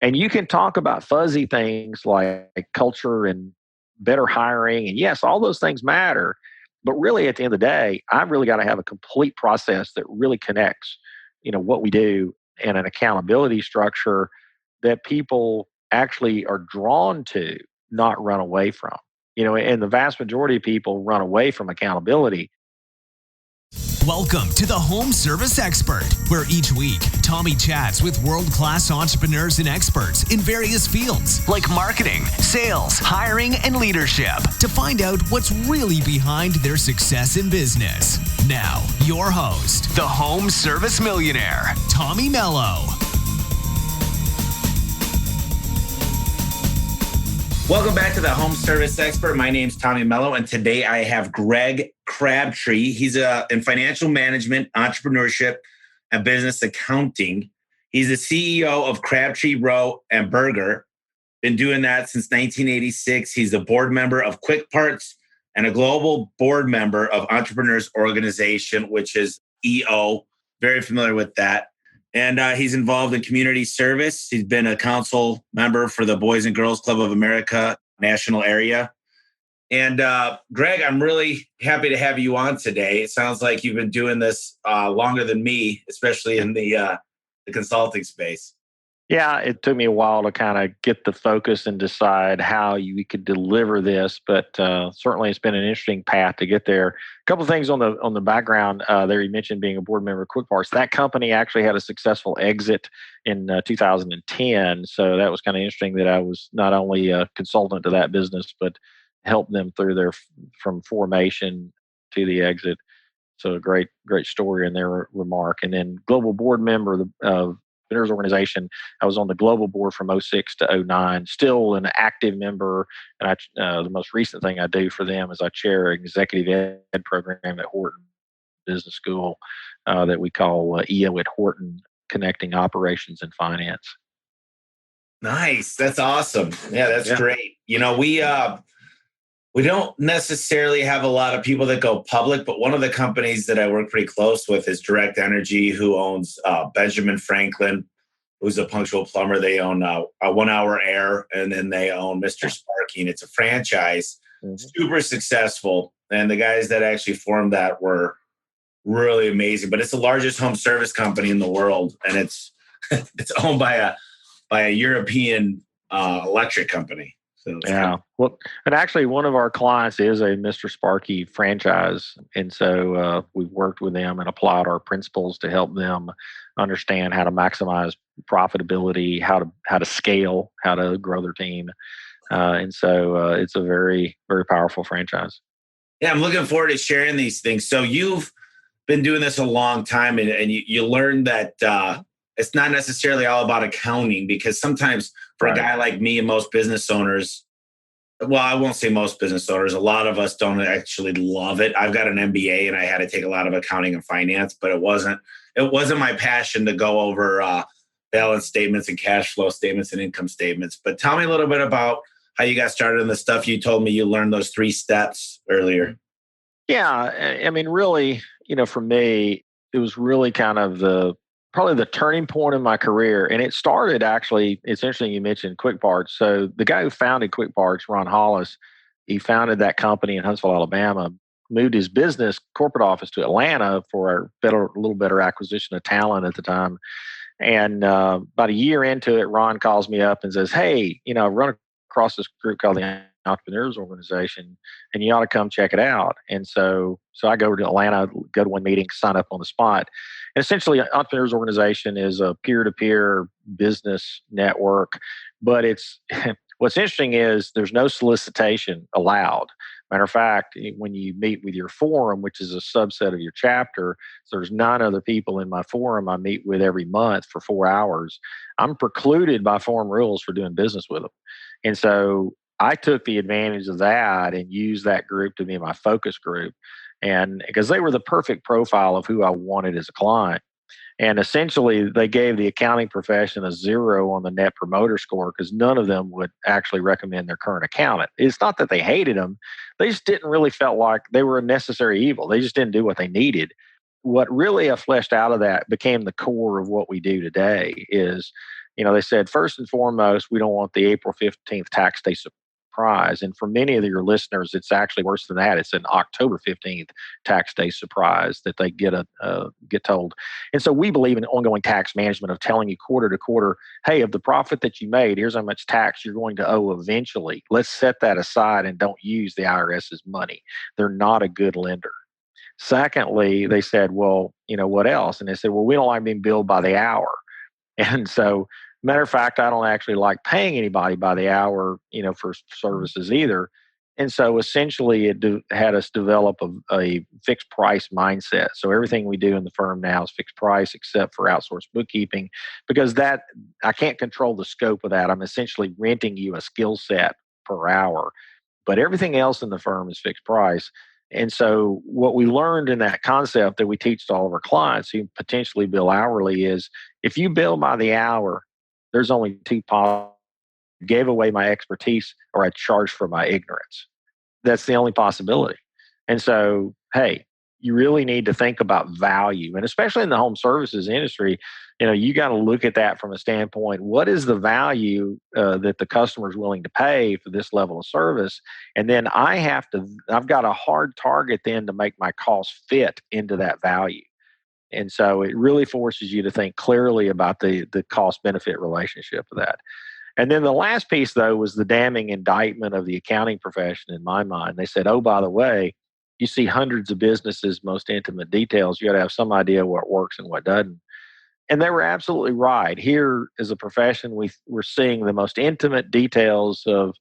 And you can talk about fuzzy things like culture and better hiring. And yes, all those things matter. But really, at the end of the day, I've really got to have a complete process that really connects, what we do and an accountability structure that people actually are drawn to, not run away from. And the vast majority of people run away from accountability. Welcome to the Home Service Expert, where each week, Tommy chats with world-class entrepreneurs and experts in various fields like marketing, sales, hiring, and leadership to find out what's really behind their success in business. Now, your host, the Home Service Millionaire, Tommy Mello. Welcome back to the Home Service Expert. My name's Tommy Mello, and today I have Greg Crabtree. He's in financial management, entrepreneurship, and business accounting. He's the CEO of Crabtree, Rowe Berger. Been doing that since 1986. He's a board member of Quickparts and a global board member of Entrepreneurs Organization, which is EO. Very familiar with that. And he's involved in community service. He's been a council member for the Boys and Girls Club of America national area. And Greg, I'm really happy to have you on today. It sounds like you've been doing this longer than me, especially in the consulting space. Yeah, it took me a while to kind of get the focus and decide how we could deliver this, but certainly it's been an interesting path to get there. A couple of things on the background there. You mentioned being a board member of Quickparts. That company actually had a successful exit in 2010, so that was kind of interesting that I was not only a consultant to that business, but helped them through from formation to the exit. So a great story in their remark. And then global board member of Entrepreneurs Organization. I was on the global board from 06 to 09, still an active member. And the most recent thing I do for them is I chair an executive ed program at Horton Business School that we call EO at Horton, Connecting Operations and Finance. Nice. That's awesome. Yeah, that's great. We don't necessarily have a lot of people that go public, but one of the companies that I work pretty close with is Direct Energy, who owns Benjamin Franklin, who's a punctual plumber. They own a 1 Hour Air, and then they own Mr. Sparky, and it's a franchise, super successful. And the guys that actually formed that were really amazing. But it's the largest home service company in the world, and it's owned by a European electric company. Yeah. Well, and actually one of our clients is a Mr. Sparky franchise. And so we've worked with them and applied our principles to help them understand how to maximize profitability, how to scale, how to grow their team. And so it's a very, very powerful franchise. Yeah, I'm looking forward to sharing these things. So you've been doing this a long time, and you learned that it's not necessarily all about accounting, because sometimes for a guy like me and most business owners, well, I won't say most business owners, a lot of us don't actually love it. I've got an MBA and I had to take a lot of accounting and finance, but it wasn't my passion to go over balance statements and cash flow statements and income statements. But tell me a little bit about how you got started in the stuff. You told me you learned those 3 steps earlier. Yeah. I mean, really, for me, it was really kind of probably the turning point in my career. And it started actually, it's interesting you mentioned Quickparts. So the guy who founded Quickparts, Ron Hollis, he founded that company in Huntsville, Alabama, moved his business corporate office to Atlanta for a little better acquisition of talent at the time. And about a year into it, Ron calls me up and says, hey, I've run across this group called the Entrepreneurs Organization, and you ought to come check it out. And so I go to Atlanta, go to one meeting, sign up on the spot. And essentially, Entrepreneurs Organization is a peer-to-peer business network. But what's interesting is there's no solicitation allowed. Matter of fact, when you meet with your forum, which is a subset of your chapter, so there's 9 other people in my forum I meet with every month for 4 hours. I'm precluded by forum rules for doing business with them. And so I took the advantage of that and used that group to be my focus group. And because they were the perfect profile of who I wanted as a client. And essentially, they gave the accounting profession a 0 on the net promoter score because none of them would actually recommend their current accountant. It's not that they hated them. They just didn't really felt like they were a necessary evil. They just didn't do what they needed. What really fleshed out of that became the core of what we do today is, they said, first and foremost, we don't want the April 15th tax day surprise. And for many of your listeners, it's actually worse than that. It's an October 15th tax day surprise that they get told. And so we believe in ongoing tax management of telling you quarter to quarter, hey, of the profit that you made, here's how much tax you're going to owe eventually. Let's set that aside and don't use the IRS's money. They're not a good lender. Secondly, they said, well, what else? And they said, well, we don't like being billed by the hour. And so, matter of fact, I don't actually like paying anybody by the hour, for services either. And so essentially it had us develop a fixed price mindset. So everything we do in the firm now is fixed price except for outsourced bookkeeping, because that I can't control the scope of that. I'm essentially renting you a skill set per hour, but everything else in the firm is fixed price. And so what we learned in that concept that we teach to all of our clients who potentially bill hourly is if you bill by the hour, there's only two possibilities. I gave away my expertise or I charge for my ignorance. That's the only possibility. And so, hey, you really need to think about value. And especially in the home services industry, you got to look at that from a standpoint, what is the value that the customer is willing to pay for this level of service? And then I've got a hard target then to make my cost fit into that value. And so it really forces you to think clearly about the cost benefit relationship of that. And then the last piece, though, was the damning indictment of the accounting profession in my mind. They said, oh, by the way, you see hundreds of businesses, most intimate details. You got to have some idea what works and what doesn't. And they were absolutely right. Here as a profession, we're seeing the most intimate details of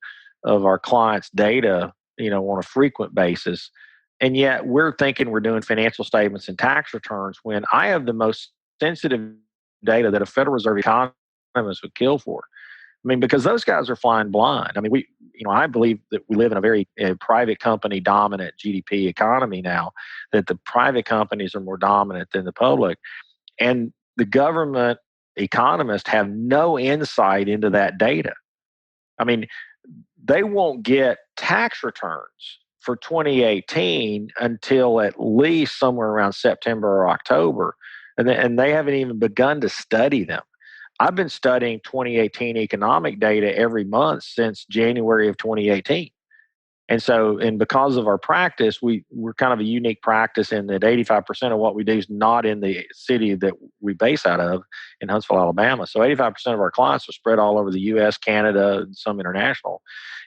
our clients' data, on a frequent basis. And yet we're thinking we're doing financial statements and tax returns when I have the most sensitive data that a Federal Reserve economist would kill for. I mean, because those guys are flying blind. I mean, I believe that we live in a very private company dominant GDP economy now, that the private companies are more dominant than the public. And the government economists have no insight into that data. I mean, they won't get tax returns for 2018 until at least somewhere around September or October. And they haven't even begun to study them. I've been studying 2018 economic data every month since January of 2018. And because of our practice, we're kind of a unique practice in that 85% of what we do is not in the city that we base out of in Huntsville, Alabama. So 85% of our clients are spread all over the U.S., Canada, and some international.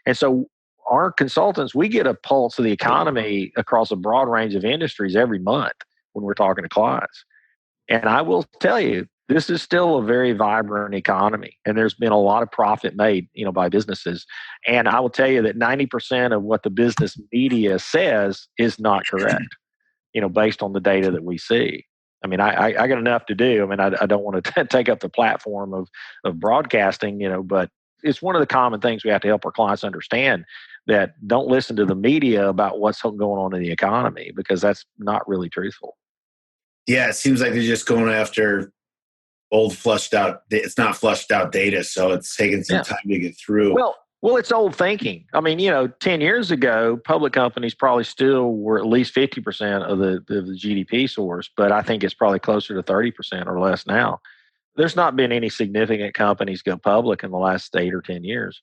And so our consultants, we get a pulse of the economy across a broad range of industries every month when we're talking to clients. And I will tell you, this is still a very vibrant economy, and there's been a lot of profit made, by businesses. And I will tell you that 90% of what the business media says is not correct, based on the data that we see. I mean, I got enough to do. I mean, I don't want to take up the platform of broadcasting, but it's one of the common things we have to help our clients understand, that don't listen to the media about what's going on in the economy, because that's not really truthful. Yeah, it seems like they're just going after old flushed out. It's not flushed out data, so it's taking some time to get through. Well, it's old thinking. I mean, 10 years ago, public companies probably still were at least 50% of the GDP source, but I think it's probably closer to 30% or less now. There's not been any significant companies go public in the last 8 or 10 years,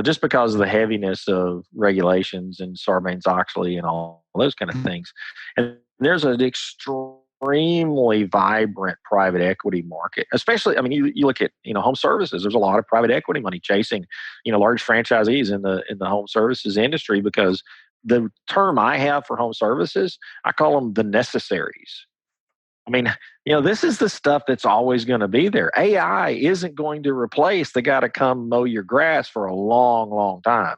just because of the heaviness of regulations and Sarbanes-Oxley and all those kind of things. And there's an extremely vibrant private equity market, especially, I mean, you look at, home services, there's a lot of private equity money chasing, large franchisees in the home services industry, because the term I have for home services, I call them the necessaries. I mean, this is the stuff that's always going to be there. AI isn't going to replace the guy to come mow your grass for a long, long time.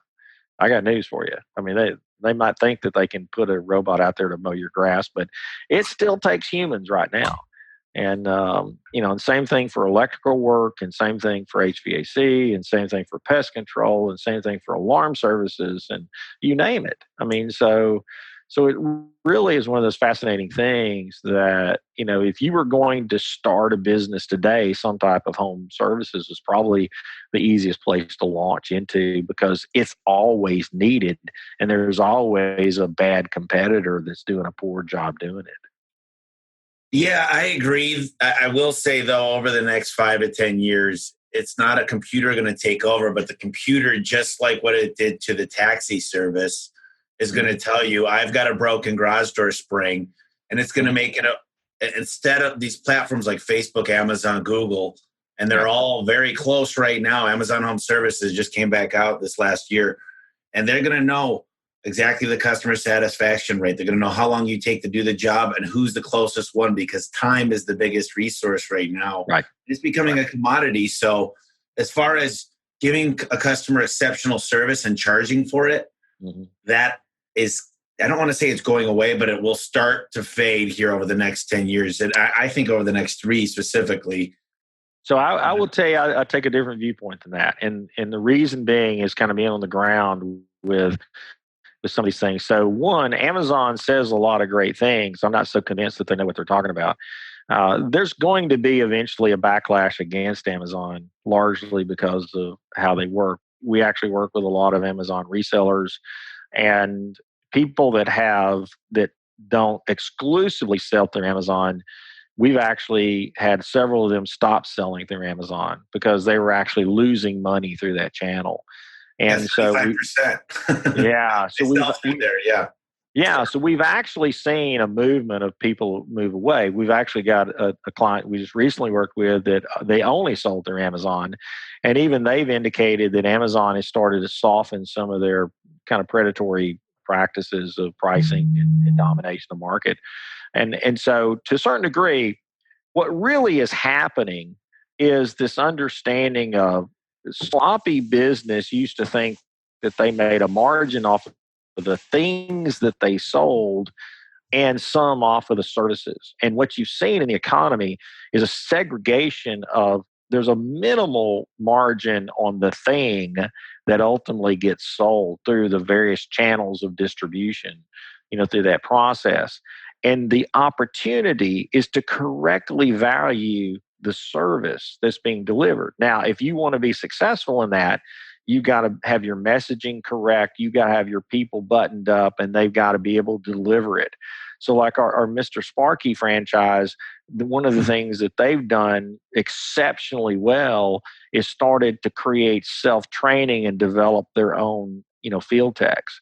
I got news for you. I mean, they might think that they can put a robot out there to mow your grass, but it still takes humans right now. And, and same thing for electrical work, and same thing for HVAC, and same thing for pest control, and same thing for alarm services, and you name it. I mean, so it really is one of those fascinating things that, if you were going to start a business today, some type of home services is probably the easiest place to launch into, because it's always needed and there's always a bad competitor that's doing a poor job doing it. Yeah, I agree. I will say, though, over the next 5 to 10 years, it's not a computer going to take over, but the computer, just like what it did to the taxi service, is going to tell you, I've got a broken garage door spring, and it's going to make it instead of these platforms like Facebook, Amazon, Google, and they're all very close right now. Amazon Home Services just came back out this last year, and they're going to know exactly the customer satisfaction rate. They're going to know how long you take to do the job and who's the closest one, because time is the biggest resource right now. Right. It's becoming a commodity. So as far as giving a customer exceptional service and charging for it, that is, I don't want to say it's going away, but it will start to fade here over the next 10 years. And I think over the next 3 specifically. So I will tell you, I take a different viewpoint than that. And the reason being is kind of being on the ground with some of these things. So one, Amazon says a lot of great things. I'm not so convinced that they know what they're talking about. There's going to be eventually a backlash against Amazon, largely because of how they work. We actually work with a lot of Amazon resellers and people that don't exclusively sell through Amazon. We've actually had several of them stop selling through Amazon because they were actually losing money through that channel. And that's so, 5%. Yeah, so we've actually seen a movement of people move away. We've actually got a client we just recently worked with that they only sold through Amazon, and even they've indicated that Amazon has started to soften some of their kind of predatory practices of pricing and domination of the market. And so to a certain degree, what really is happening is this understanding of sloppy business used to think that they made a margin off of the things that they sold and some off of the services. And what you've seen in the economy is a segregation of there's a minimal margin on the thing that ultimately gets sold through the various channels of distribution, through that process. And the opportunity is to correctly value the service that's being delivered. Now, if you want to be successful in that, you got to have your messaging correct. You got to have your people buttoned up, and they've got to be able to deliver it. So like our Mr. Sparky franchise, one of the things that they've done exceptionally well is started to create self-training and develop their own, field techs.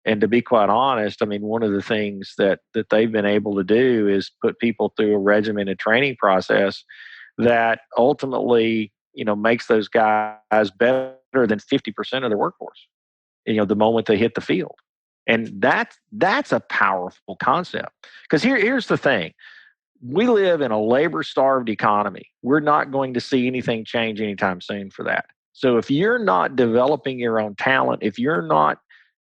And to be quite honest, I mean, one of the things that they've been able to do is put people through a regimented training process that ultimately, makes those guys better than 50% of their workforce, the moment they hit the field. And that's a powerful concept. Because here's the thing. We live in a labor-starved economy. We're not going to see anything change anytime soon for that. So if you're not developing your own talent, if you're not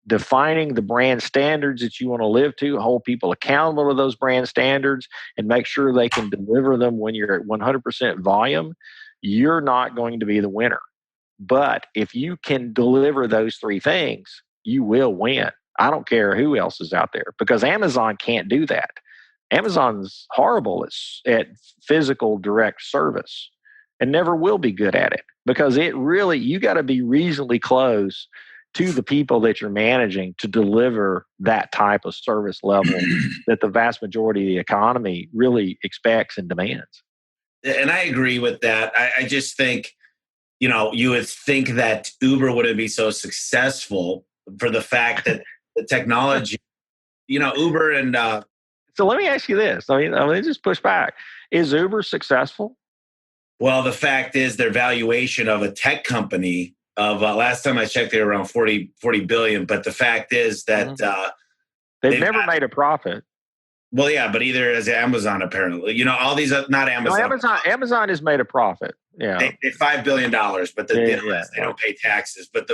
defining the brand standards that you want to live to, hold people accountable to those brand standards, and make sure they can deliver them when you're at 100% volume, you're not going to be the winner. But if you can deliver those 3 things, you will win. I don't care who else is out there, because Amazon can't do that. Amazon's horrible at physical direct service and never will be good at it, because you got to be reasonably close to the people that you're managing to deliver that type of service level that the vast majority of the economy really expects and demands. And I agree with that. I just think, you would think that Uber wouldn't be so successful for the fact that the technology, Uber and... So let me ask you this. Let me just push back. Is Uber successful? Well, the fact is their valuation of a tech company of last time I checked, they were around 40 billion. But the fact is that they've never made a profit. Well, yeah, but either as Amazon, apparently, all these not Amazon. No, Amazon has made a profit. Yeah, they $5 billion, but they don't pay taxes. But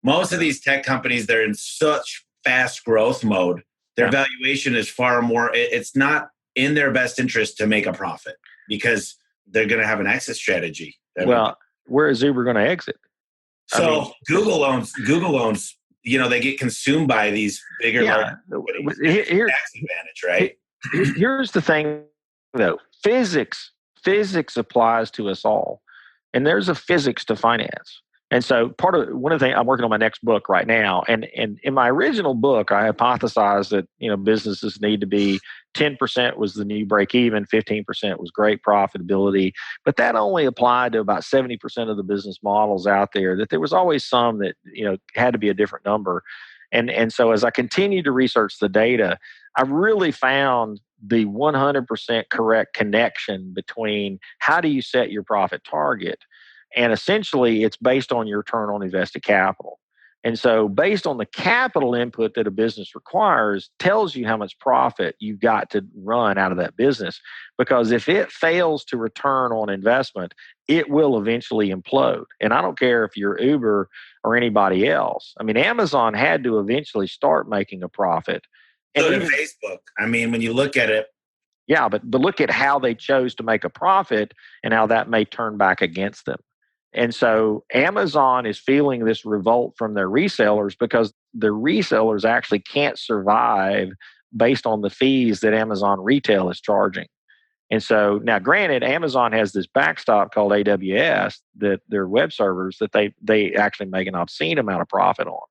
most of these tech companies, they're in such fast growth mode. Their valuation is far more. It's not in their best interest to make a profit because they're going to have an exit strategy. Well, where is Uber going to exit? So Google owns, they get consumed by these bigger large companies. Tax advantage, right? Here's the thing, though. Physics applies to us all. And there's a physics to finance. And so one of the things I'm working on my next book right now, and in my original book, I hypothesized that businesses need to be 10% was the new break even, 15% was great profitability, but that only applied to about 70% of the business models out there. That there was always some that had to be a different number, and so as I continued to research the data, I really found the 100% correct connection between how do you set your profit target. And essentially, it's based on your return on invested capital. And so, based on the capital input that a business requires, tells you how much profit you've got to run out of that business. Because if it fails to return on investment, it will eventually implode. And I don't care if you're Uber or anybody else. I mean, Amazon had to eventually start making a profit. And so did Facebook. I mean, when you look at it. Yeah, but look at how they chose to make a profit and how that may turn back against them. And so Amazon is feeling this revolt from their resellers because their resellers actually can't survive based on the fees that Amazon retail is charging. And so now, granted, Amazon has this backstop called AWS, that their web servers that they actually make an obscene amount of profit on.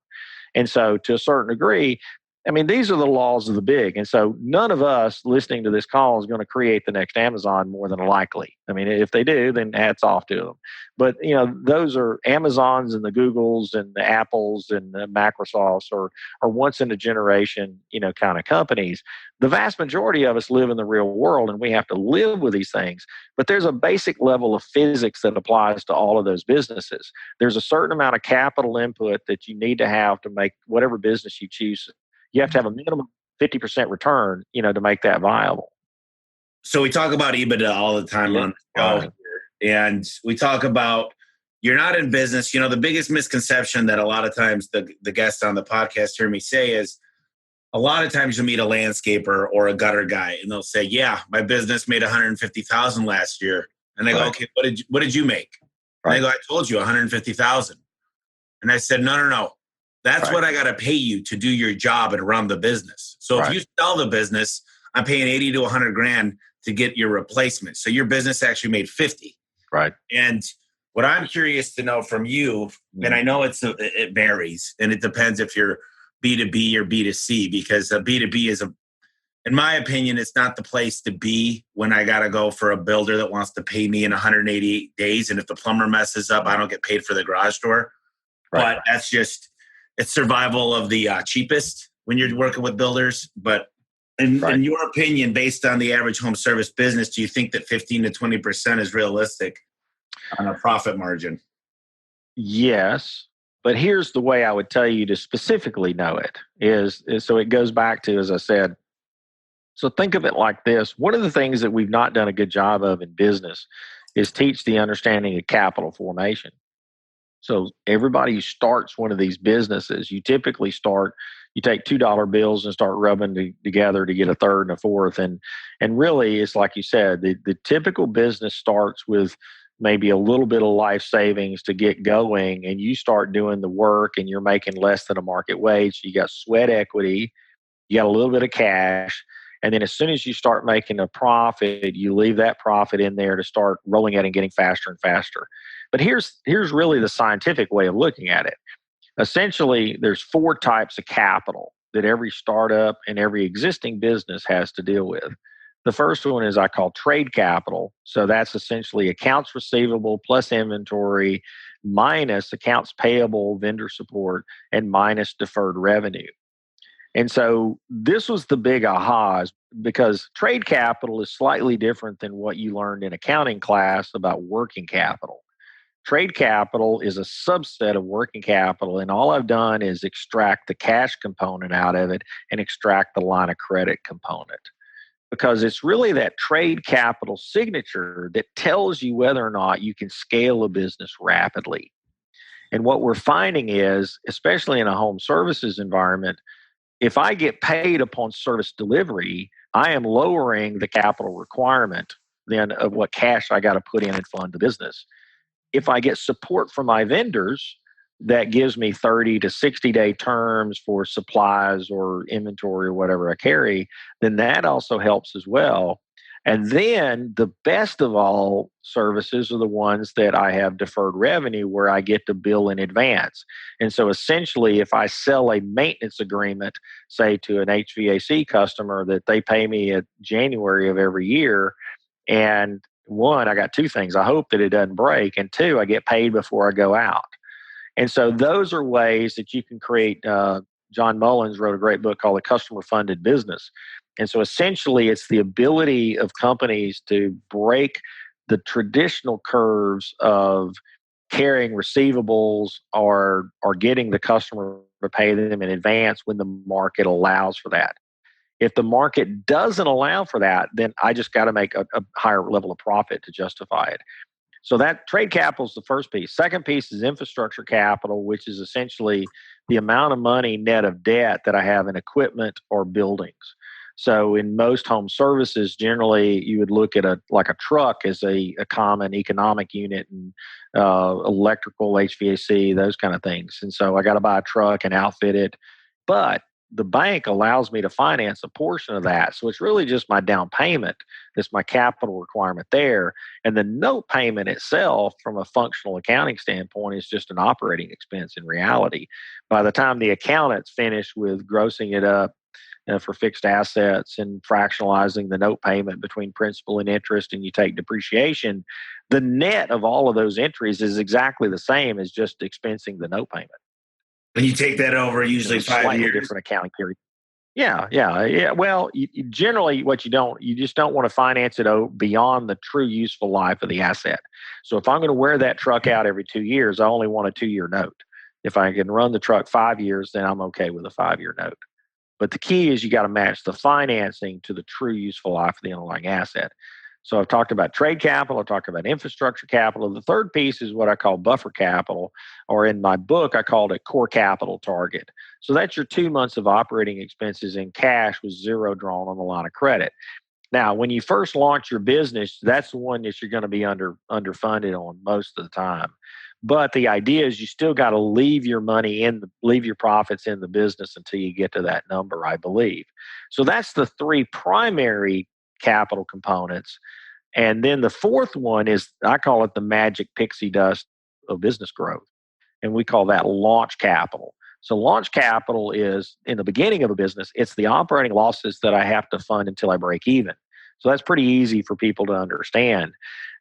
And so to a certain degree, I mean, these are the laws of the big. And so none of us listening to this call is going to create the next Amazon more than likely. I mean, if they do, then hats off to them. But, those are Amazons and the Googles and the Apples and the Microsofts are once in a generation, kind of companies. The vast majority of us live in the real world and we have to live with these things. But there's a basic level of physics that applies to all of those businesses. There's a certain amount of capital input that you need to have to make whatever business you choose. You have to have a minimum 50% return, to make that viable. So we talk about EBITDA all the time on the show here, and we talk about you're not in business. The biggest misconception that a lot of times the guests on the podcast hear me say is a lot of times you'll meet a landscaper or a gutter guy, and they'll say, "Yeah, my business made $150,000 last year," and I go, "Okay, what did you make?" And they go, "I told you $150,000," and I said, "No. That's what I got to pay you to do your job and run the business. So if you sell the business, I'm paying 80 to 100 grand to get your replacement. So your business actually made 50. Right. And what I'm curious to know from you, and I know it varies and it depends if you're B2B or B2C, because B2B is in my opinion, it's not the place to be when I got to go for a builder that wants to pay me in 188 days. And if the plumber messes up, I don't get paid for the garage door. Right. But that's just, it's survival of the cheapest when you're working with builders. But in your opinion, based on the average home service business, do you think that 15 to 20% is realistic on a profit margin? Yes. But here's the way I would tell you to specifically know it is so it goes back to, as I said, so think of it like this. One of the things that we've not done a good job of in business is teach the understanding of capital formation. So everybody who starts one of these businesses, you typically you take $2 bills and start rubbing together to get a third and a fourth. And really, it's like you said, the typical business starts with maybe a little bit of life savings to get going, and you start doing the work and you're making less than a market wage. You got sweat equity, you got a little bit of cash. And then as soon as you start making a profit, you leave that profit in there to start rolling it and getting faster and faster. But here's really the scientific way of looking at it. Essentially, there's 4 types of capital that every startup and every existing business has to deal with. The first one is I call trade capital. So that's essentially accounts receivable plus inventory minus accounts payable, vendor support, and minus deferred revenue. And so this was the big ahas, because trade capital is slightly different than what you learned in accounting class about working capital. Trade capital is a subset of working capital, and all I've done is extract the cash component out of it and extract the line of credit component. Because it's really that trade capital signature that tells you whether or not you can scale a business rapidly. And what we're finding is, especially in a home services environment, if I get paid upon service delivery, I am lowering the capital requirement then of what cash I got to put in and fund the business. If I get support from my vendors, that gives me 30 to 60 day terms for supplies or inventory or whatever I carry, then that also helps as well. And then the best of all services are the ones that I have deferred revenue where I get to bill in advance. And so essentially, if I sell a maintenance agreement, say to an HVAC customer that they pay me at January of every year, and one, I got two things. I hope that it doesn't break. And two, I get paid before I go out. And so those are ways that you can create. John Mullins wrote a great book called The Customer Funded Business. And so essentially, it's the ability of companies to break the traditional curves of carrying receivables or getting the customer to pay them in advance when the market allows for that. If the market doesn't allow for that, then I just got to make a higher level of profit to justify it. So that trade capital is the first piece. Second piece is infrastructure capital, which is essentially the amount of money net of debt that I have in equipment or buildings. So in most home services, generally you would look at a truck as a common economic unit, and electrical, HVAC, those kind of things. And so I got to buy a truck and outfit it. But the bank allows me to finance a portion of that. So it's really just my down payment. That's my capital requirement there. And the note payment itself, from a functional accounting standpoint, is just an operating expense in reality. By the time the accountant's finished with grossing it up for fixed assets and fractionalizing the note payment between principal and interest, and you take depreciation, the net of all of those entries is exactly the same as just expensing the note payment. When you take that over, usually 5 years. Different accounting period. Yeah. Well, generally, you just don't want to finance it beyond the true useful life of the asset. So if I'm going to wear that truck out every 2 years, I only want a 2-year note. If I can run the truck 5 years, then I'm okay with a 5-year note. But the key is you got to match the financing to the true useful life of the underlying asset. So I've talked about trade capital, I've talked about infrastructure capital. The third piece is what I call buffer capital, or in my book, I called it core capital target. So that's your 2 months of operating expenses in cash with zero drawn on the line of credit. Now, when you first launch your business, that's the one that you're going to be underfunded on most of the time. But the idea is you still got to leave your profits in the business until you get to that number, I believe. So that's the three primary capital components. And then the fourth one is, I call it the magic pixie dust of business growth. And we call that launch capital. So launch capital is, in the beginning of a business, it's the operating losses that I have to fund until I break even. So that's pretty easy for people to understand.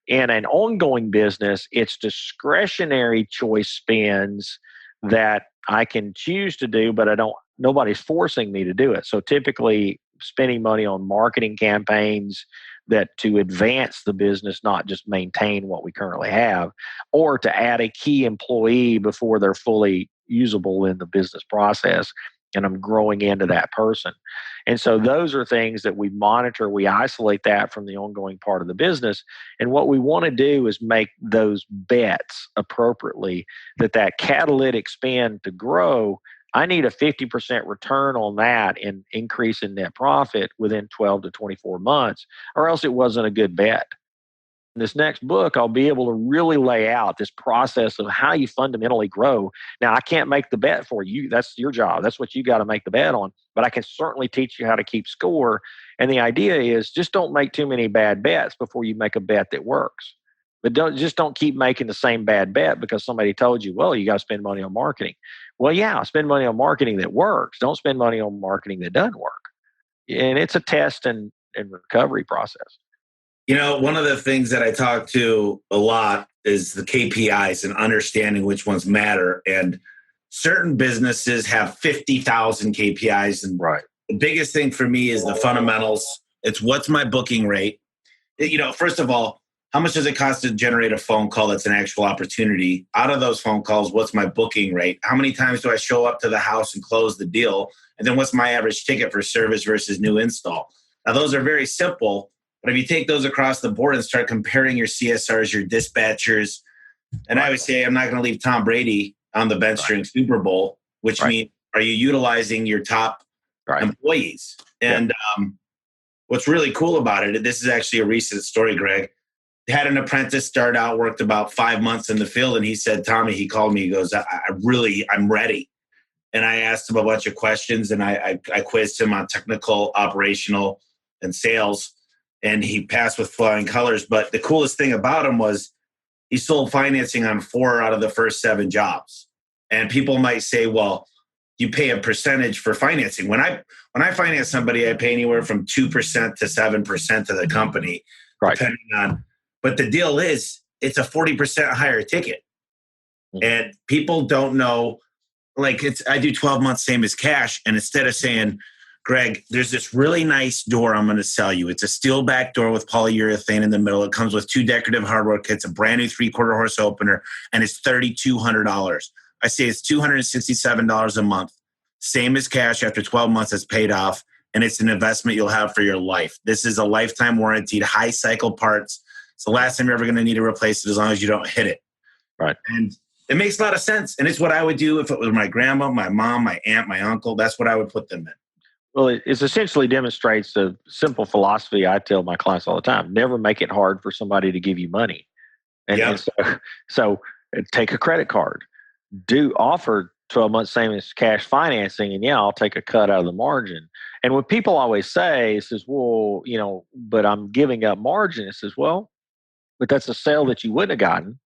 In an ongoing business, it's discretionary choice spends that I can choose to do, but nobody's forcing me to do it. So typically spending money on marketing campaigns that to advance the business, not just maintain what we currently have, or to add a key employee before they're fully usable in the business process, and I'm growing into that person. And so those are things that we monitor. We isolate that from the ongoing part of the business. And what we want to do is make those bets appropriately, that catalytic spend to grow, I need a 50% return on that in increase in net profit within 12 to 24 months, or else it wasn't a good bet. In this next book, I'll be able to really lay out this process of how you fundamentally grow. Now, I can't make the bet for you. That's your job. That's what you got to make the bet on. But I can certainly teach you how to keep score. And the idea is just don't make too many bad bets before you make a bet that works. But don't keep making the same bad bet because somebody told you, well, you got to spend money on marketing. Well, yeah, spend money on marketing that works. Don't spend money on marketing that doesn't work. And it's a test and recovery process. You know, one of the things that I talk to a lot is the KPIs and understanding which ones matter. And certain businesses have 50,000 KPIs. And right. The biggest thing for me is the fundamentals. It's what's my booking rate? First of all, how much does it cost to generate a phone call that's an actual opportunity? Out of those phone calls, what's my booking rate? How many times do I show up to the house and close the deal? And then what's my average ticket for service versus new install? Now, those are very simple. But if you take those across the board and start comparing your CSRs, your dispatchers, and I would say I'm not going to leave Tom Brady on the bench during Super Bowl, which means, are you utilizing your top employees? And what's really cool about it, this is actually a recent story, Greg, had an apprentice start out, worked about 5 months in the field. And he said, Tommy, he called me, he goes, I'm ready. And I asked him a bunch of questions and I quizzed him on technical, operational, and sales. and he passed with flying colors. But the coolest thing about him was he sold financing on 4 out of the first 7 jobs. And people might say, well, you pay a percentage for financing. When I finance somebody, I pay anywhere from 2% to 7% to the company, Right. depending on. But the deal is, it's a 40% higher ticket. And people don't know, like I do 12 months, same as cash. And instead of saying, Greg, there's this really nice door I'm going to sell you. It's a steel back door with polyurethane in the middle. It comes with 2 decorative hardware kits, a brand new 3/4 horse opener, and it's $3,200. I say it's $267 a month, same as cash after 12 months it's paid off. And it's an investment you'll have for your life. This is a lifetime warranted, high cycle parts. It's the last time you're ever going to need to replace it as long as you don't hit it. Right. And it makes a lot of sense. And it's what I would do if it was my grandma, my mom, my aunt, my uncle. That's what I would put them in. Well, it essentially demonstrates the simple philosophy I tell my clients all the time. Never make it hard for somebody to give you money. And so take a credit card. Do offer 12 months same as cash financing, and I'll take a cut out of the margin. And what people always say is, well, but I'm giving up margin. It says, well, but that's a sale that you wouldn't have gotten.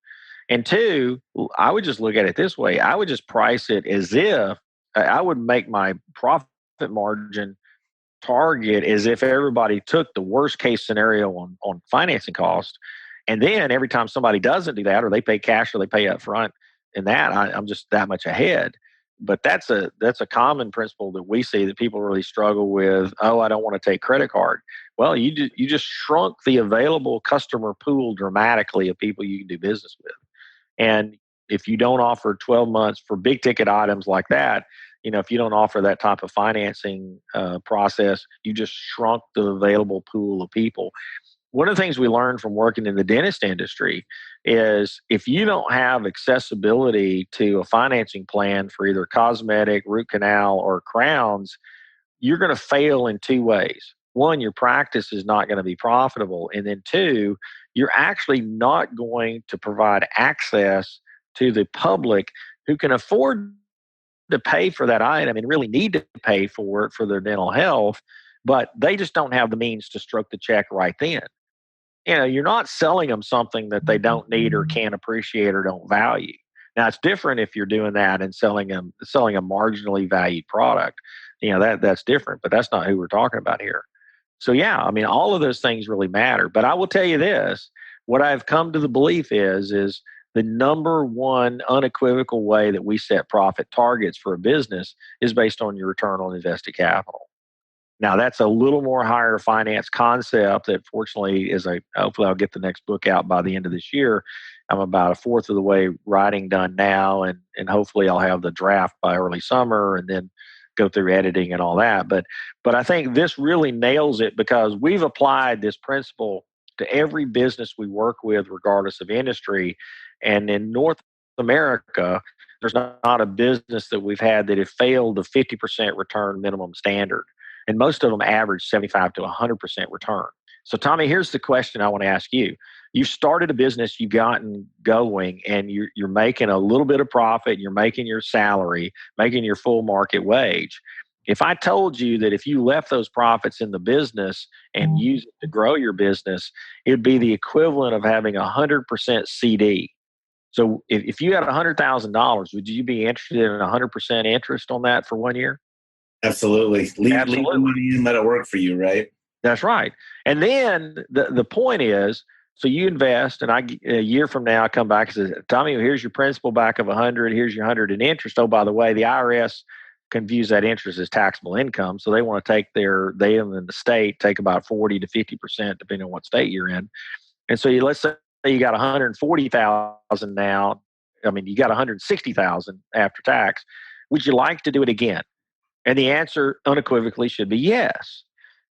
And 2, I would just look at it this way. I would just price it as if I would make my profit margin target as if everybody took the worst case scenario on financing cost. And then every time somebody doesn't do that, or they pay cash or they pay up front, and that I'm just that much ahead. But that's a common principle that we see that people really struggle with. Oh, I don't want to take credit card. Well, you just shrunk the available customer pool dramatically of people you can do business with. And if you don't offer 12 months for big ticket items like that, if you don't offer that type of financing process, you just shrunk the available pool of people. One of the things we learned from working in the dentist industry is if you don't have accessibility to a financing plan for either cosmetic, root canal, or crowns, you're going to fail in 2 ways. 1, your practice is not going to be profitable. And then 2, you're actually not going to provide access to the public who can afford to pay for that item and really need to pay for it for their dental health, but they just don't have the means to stroke the check right then. You're not selling them something that they don't need or can't appreciate or don't value. Now, it's different if you're doing that and selling a marginally valued product. That's different, but that's not who we're talking about here. So, all of those things really matter. But I will tell you this, what I've come to the belief is the number one unequivocal way that we set profit targets for a business is based on your return on invested capital. Now, that's a little more higher finance concept that fortunately hopefully I'll get the next book out by the end of this year. I'm about 1/4 of the way writing done now, and hopefully I'll have the draft by early summer and then go through editing and all that. But I think this really nails it because we've applied this principle to every business we work with, regardless of industry. And in North America, there's not a business that we've had that have failed the 50% return minimum standard. And most of them average 75 to 100% return. So, Tommy, here's the question I want to ask you. You started a business, you've gotten going, and you're making a little bit of profit, you're making your salary, making your full market wage. If I told you that if you left those profits in the business and used it to grow your business, it would be the equivalent of having 100% CD. So if you had $100,000, would you be interested in 100% interest on that for 1 year? Absolutely. Leave the money in, let it work for you, right? That's right. And then the point is, so you invest, and a year from now I come back and say, Tommy, here's your principal back of 100. Here's your 100 in interest. Oh, by the way, the IRS can view that interest as taxable income, so they want to take they and the state take about 40 to 50% depending on what state you're in. And so let's say you got 140,000 now. I mean, you got 160,000 after tax. Would you like to do it again? And the answer unequivocally should be yes.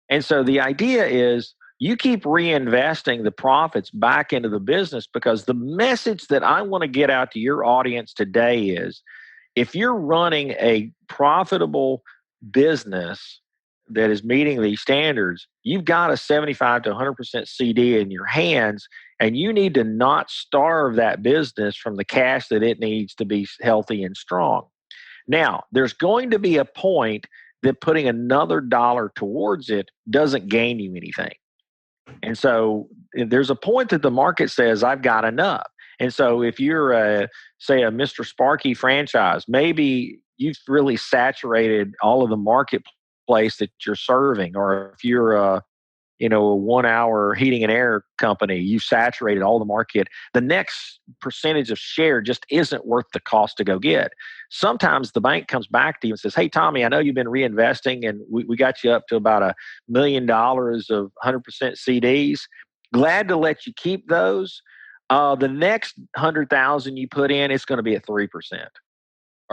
And so the idea is you keep reinvesting the profits back into the business, because the message that I want to get out to your audience today is if you're running a profitable business that is meeting these standards, you've got a 75 to 100% CD in your hands, and you need to not starve that business from the cash that it needs to be healthy and strong. Now, there's going to be a point that putting another dollar towards it doesn't gain you anything. And so there's a point that the market says, I've got enough. And so if you're, say, a Mr. Sparky franchise, maybe you've really saturated all of the marketplace that you're serving. Or if you're a 1 hour heating and air company, you saturated all the market. The next percentage of share just isn't worth the cost to go get. Sometimes the bank comes back to you and says, hey, Tommy, I know you've been reinvesting and we got you up to about $1 million of 100% CDs. Glad to let you keep those. The next 100,000 you put in, it's going to be at 3%.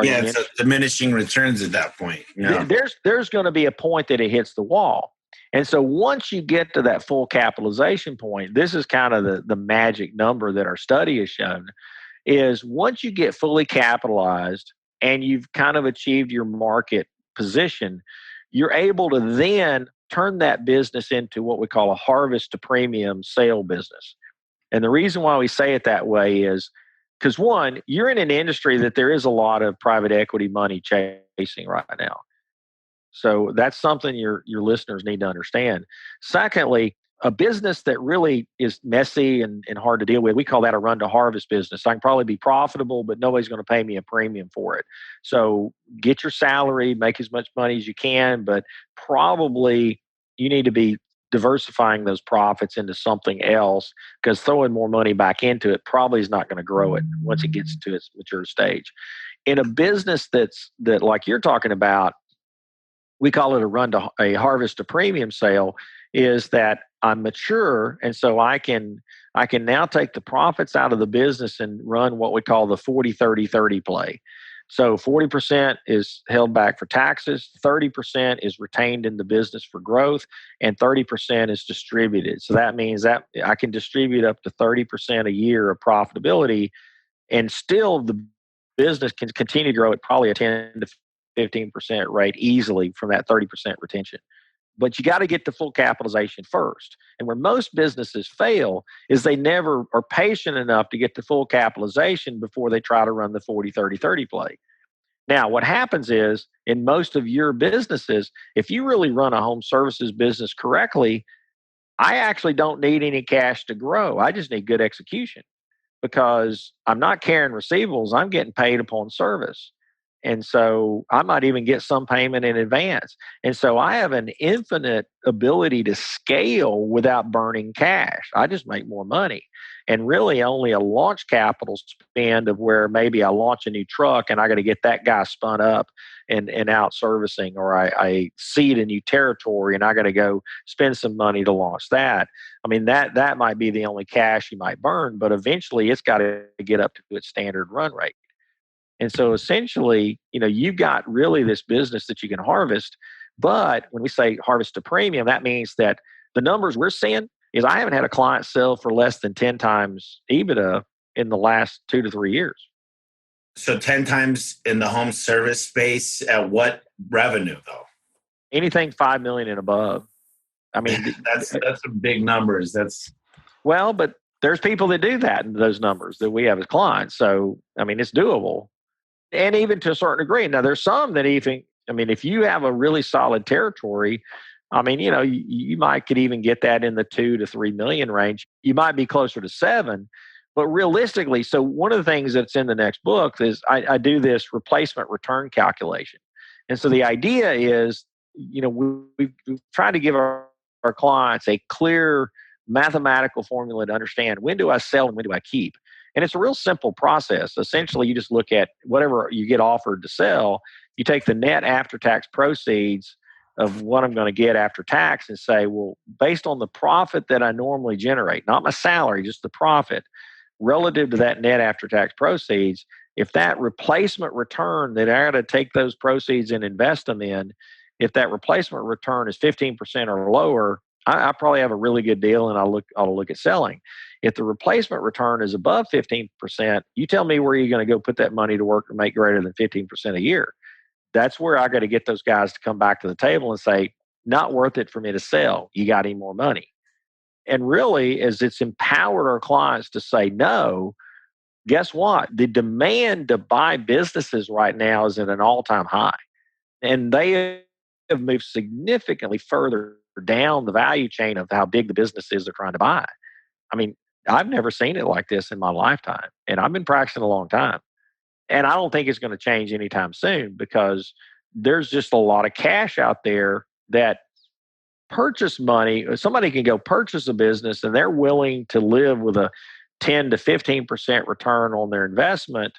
Yeah, it's a diminishing returns at that point. Yeah. There's going to be a point that it hits the wall. And so once you get to that full capitalization point, this is kind of the magic number that our study has shown, is once you get fully capitalized and you've kind of achieved your market position, you're able to then turn that business into what we call a harvest to premium sale business. And the reason why we say it that way is because, one, you're in an industry that there is a lot of private equity money chasing right now. So that's something your listeners need to understand. Secondly, a business that really is messy and hard to deal with, we call that a run to harvest business. I can probably be profitable, but nobody's going to pay me a premium for it. So get your salary, make as much money as you can, but probably you need to be diversifying those profits into something else, because throwing more money back into it probably is not going to grow it once it gets to its mature stage. In a business that like you're talking about, we call it a harvest to premium sale, is that I'm mature. And so I can now take the profits out of the business and run what we call the 40-30-30 play. So 40% is held back for taxes, 30% is retained in the business for growth, and 30% is distributed. So that means that I can distribute up to 30% a year of profitability, and still the business can continue to grow at probably a 10 to 15% rate easily from that 30% retention. But you got to get to full capitalization first. And where most businesses fail is they never are patient enough to get to full capitalization before they try to run the 40-30-30 play. Now, what happens is in most of your businesses, if you really run a home services business correctly, I actually don't need any cash to grow. I just need good execution, because I'm not carrying receivables. I'm getting paid upon service. And so I might even get some payment in advance. And so I have an infinite ability to scale without burning cash. I just make more money. And really only a launch capital spend of where maybe I launch a new truck and I got to get that guy spun up and out servicing, or I seed a new territory and I got to go spend some money to launch that. I mean, that might be the only cash you might burn, but eventually it's got to get up to its standard run rate. And so essentially, you've got really this business that you can harvest. But when we say harvest to premium, that means that the numbers we're seeing is I haven't had a client sell for less than 10 times EBITDA in the last 2 to 3 years. So 10 times in the home service space at what revenue though? Anything 5 million and above. I mean, that's some big numbers. Well, but there's people that do that in those numbers that we have as clients. So, I mean, it's doable. And even to a certain degree. Now, there's some that even, if you have a really solid territory, you might could even get that in the 2 to 3 million range. You might be closer to 7. But realistically, so one of the things that's in the next book is I do this replacement return calculation. And so the idea is, we've tried to give our clients a clear mathematical formula to understand, when do I sell and when do I keep? And it's a real simple process. Essentially, you just look at whatever you get offered to sell, you take the net after-tax proceeds of what I'm going to get after tax and say, well, based on the profit that I normally generate, not my salary, just the profit, relative to that net after-tax proceeds, if that replacement return that I got to take those proceeds and invest them in, if that replacement return is 15% or lower, I probably have a really good deal and I'll look at selling. If the replacement return is above 15%, you tell me where you're going to go put that money to work to make greater than 15% a year. That's where I got to get those guys to come back to the table and say, not worth it for me to sell. You got any more money? And really, as it's empowered our clients to say no, guess what? The demand to buy businesses right now is at an all-time high. And they have moved significantly further down the value chain of how big the business is they're trying to buy. I mean, I've never seen it like this in my lifetime, and I've been practicing a long time. And I don't think it's going to change anytime soon because there's just a lot of cash out there that purchase money. Somebody can go purchase a business and they're willing to live with a 10 to 15% return on their investment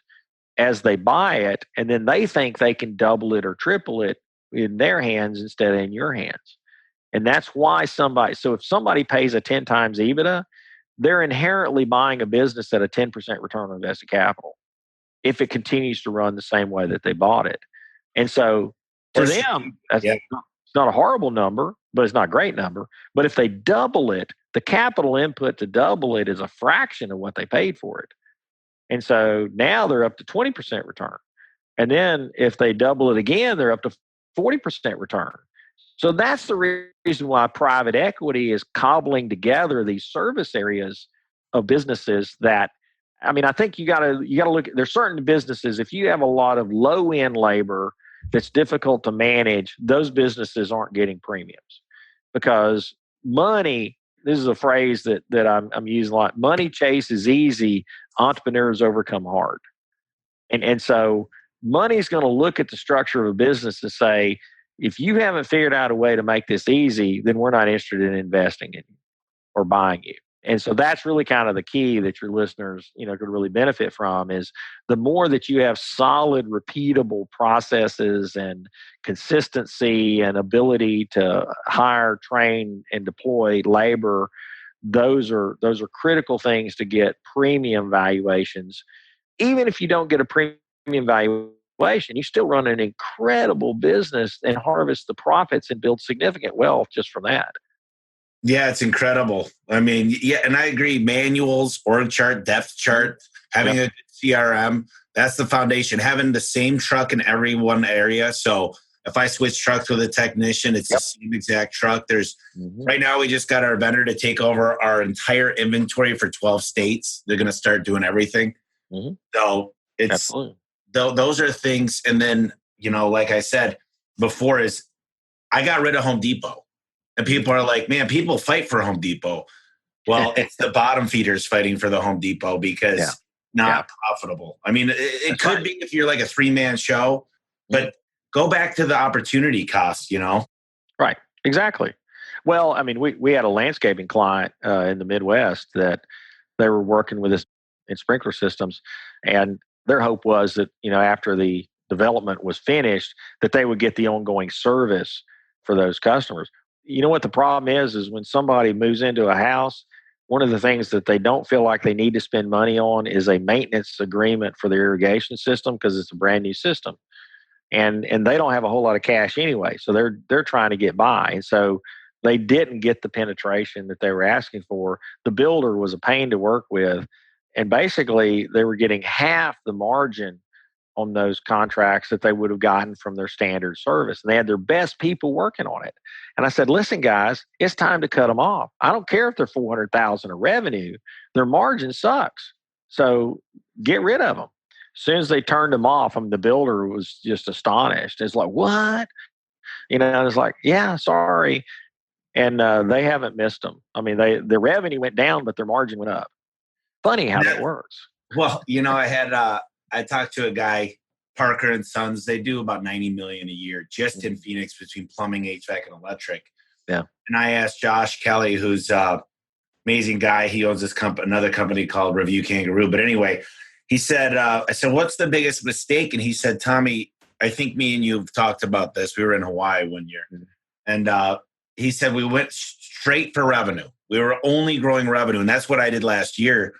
as they buy it. And then they think they can double it or triple it in their hands instead of in your hands. And that's why so if somebody pays a 10 times EBITDA, they're inherently buying a business at a 10% return on invested capital if it continues to run the same way that they bought it. And so to them, it's not a horrible number, but it's not a great number. But if they double it, the capital input to double it is a fraction of what they paid for it. And so now they're up to 20% return. And then if they double it again, they're up to 40% return. So that's the reason why private equity is cobbling together these service areas of businesses that, I mean, I think you got to look at, there's certain businesses, if you have a lot of low end labor that's difficult to manage, those businesses aren't getting premiums because money, this is a phrase that I'm using a lot. Money chase is easy. Entrepreneurs overcome hard. And so money's going to look at the structure of a business and say, if you haven't figured out a way to make this easy, then we're not interested in investing in you or buying you. And so that's really kind of the key that your listeners, could really benefit from is the more that you have solid, repeatable processes and consistency and ability to hire, train, and deploy labor, those are critical things to get premium valuations. Even if you don't get a premium valuation, you still run an incredible business and harvest the profits and build significant wealth just from that. Yeah, it's incredible. I mean, yeah, and I agree. Manuals, org chart, depth chart, having a CRM, that's the foundation. Having the same truck in every one area. So if I switch trucks with a technician, it's the same exact truck. Right now, we just got our vendor to take over our entire inventory for 12 states. They're going to start doing everything. So it's those are things. And then, like I said before, is I got rid of Home Depot. And people are like, man, people fight for Home Depot. Well, it's the bottom feeders fighting for the Home Depot because not profitable. I mean, it could be if you're like a 3-man show, but go back to the opportunity cost, Right, exactly. Well, I mean, we had a landscaping client in the Midwest that they were working with us in sprinkler systems. And their hope was that, after the development was finished, that they would get the ongoing service for those customers. You know what the problem is when somebody moves into a house, one of the things that they don't feel like they need to spend money on is a maintenance agreement for their irrigation system because it's a brand new system. And they don't have a whole lot of cash anyway. So they're trying to get by. And so they didn't get the penetration that they were asking for. The builder was a pain to work with. And basically they were getting half the margin on those contracts that they would have gotten from their standard service. And they had their best people working on it. And I said, listen, guys, it's time to cut them off. I don't care if they're $400,000 of revenue. Their margin sucks. So get rid of them. As soon as they turned them off, the builder was just astonished. It's like, what? It's like, yeah, sorry. And they haven't missed them. I mean, their revenue went down, but their margin went up. Funny how that works. Well, I talked to a guy, Parker and Sons. They do about $90 million a year just in Phoenix between plumbing, HVAC, and electric. Yeah. And I asked Josh Kelly, who's an amazing guy. He owns another company called Review Kangaroo. But anyway, he said, I said, what's the biggest mistake? And he said, Tommy, I think me and you have talked about this. We were in Hawaii one year. And he said, we went straight for revenue. We were only growing revenue. And that's what I did last year.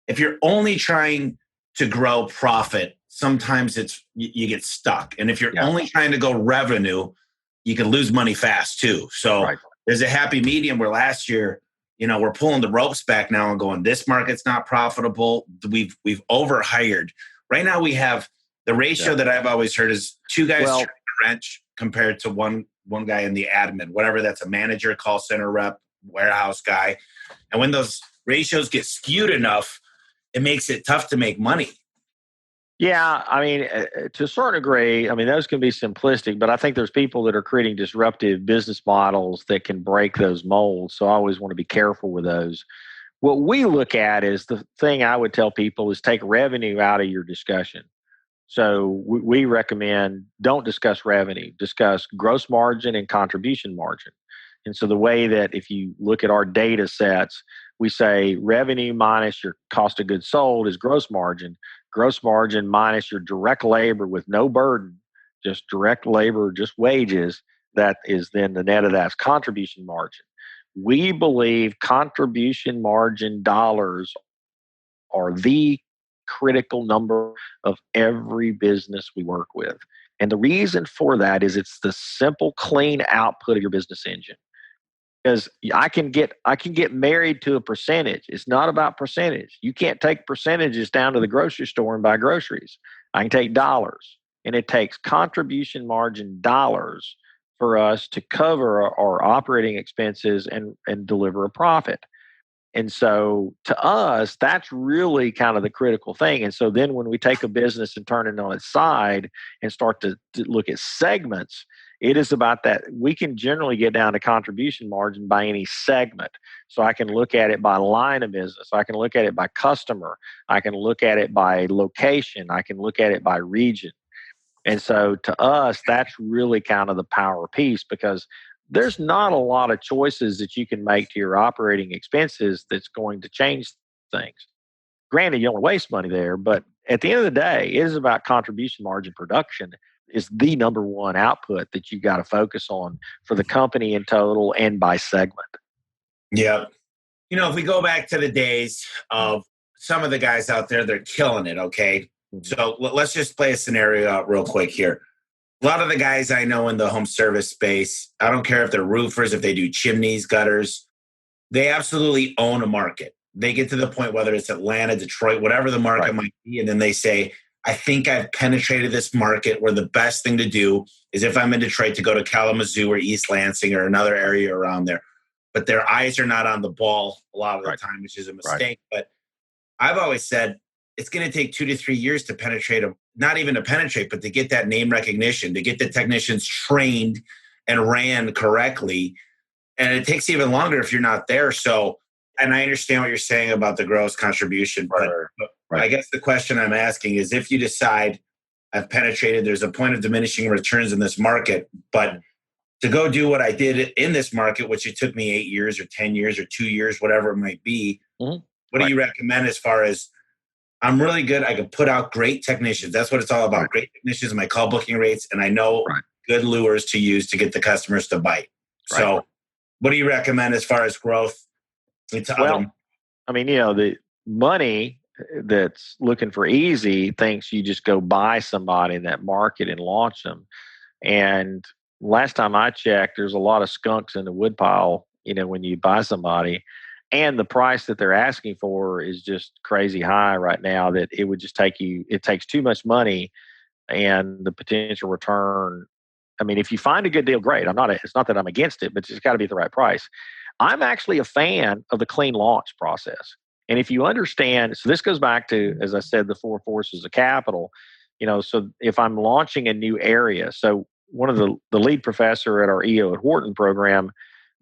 If you're only trying to grow profit, sometimes you get stuck. And if you're only trying to go revenue, you can lose money fast too. So there's a happy medium where last year, we're pulling the ropes back now and going, this market's not profitable. We've overhired. Right now we have the ratio that I've always heard is 2 guys turning a wrench compared to one guy in the admin, whatever that's a manager, call center rep, warehouse guy. And when those ratios get skewed enough, it makes it tough to make money. Yeah, I mean, to a certain degree, I mean, those can be simplistic, but I think there's people that are creating disruptive business models that can break those molds. So I always want to be careful with those. What we look at is the thing I would tell people is take revenue out of your discussion. So we recommend don't discuss revenue, discuss gross margin and contribution margin. And so the way that if you look at our data sets, we say revenue minus your cost of goods sold is gross margin minus your direct labor with no burden, just direct labor, just wages, that is then the net of that's contribution margin. We believe contribution margin dollars are the critical number of every business we work with. And the reason for that is it's the simple, clean output of your business engine. Because I can get married to a percentage. It's not about percentage. You can't take percentages down to the grocery store and buy groceries. I can take dollars. And it takes contribution margin dollars for us to cover our operating expenses and deliver a profit. And so to us, that's really kind of the critical thing. And so then when we take a business and turn it on its side and start to look at segments, it is about that. We can generally get down to contribution margin by any segment. So I can look at it by line of business. I can look at it by customer. I can look at it by location. I can look at it by region. And so to us, that's really kind of the power piece because there's not a lot of choices that you can make to your operating expenses that's going to change things. Granted, you don't waste money there, but at the end of the day, it is about contribution margin production is the number one output that you got to focus on for the company in total and by segment. Yeah. If we go back to the days of some of the guys out there, they're killing it. Okay. So let's just play a scenario out real quick here. A lot of the guys I know in the home service space, I don't care if they're roofers, if they do chimneys, gutters, they absolutely own a market. They get to the point, whether it's Atlanta, Detroit, whatever the market might be, and then they say, I think I've penetrated this market where the best thing to do is if I'm in Detroit to go to Kalamazoo or East Lansing or another area around there. But their eyes are not on the ball a lot of the time, which is a mistake. But I've always said it's going to take 2 to 3 years to penetrate them, not even to penetrate, but to get that name recognition, to get the technicians trained and ran correctly. And it takes even longer if you're not there. So, and I understand what you're saying about the gross contribution, but I guess the question I'm asking is if you decide I've penetrated, there's a point of diminishing returns in this market, but to go do what I did in this market, which it took me 8 years or 10 years or 2 years, whatever it might be, what do you recommend as far as I'm really good. I can put out great technicians. That's what it's all about. Great technicians, my call booking rates, and I know good lures to use to get the customers to bite. So what do you recommend as far as growth? I mean, the money that's looking for easy thinks you just go buy somebody in that market and launch them. And last time I checked, there's a lot of skunks in the woodpile, when you buy somebody. And the price that they're asking for is just crazy high right now that it would just it takes too much money and the potential return. I mean, if you find a good deal, great. It's not that I'm against it, but it's got to be at the right price. I'm actually a fan of the clean launch process. And if you understand, so this goes back to, as I said, the 4 forces of capital, so if I'm launching a new area, so one of the lead professor at our EO at Wharton program,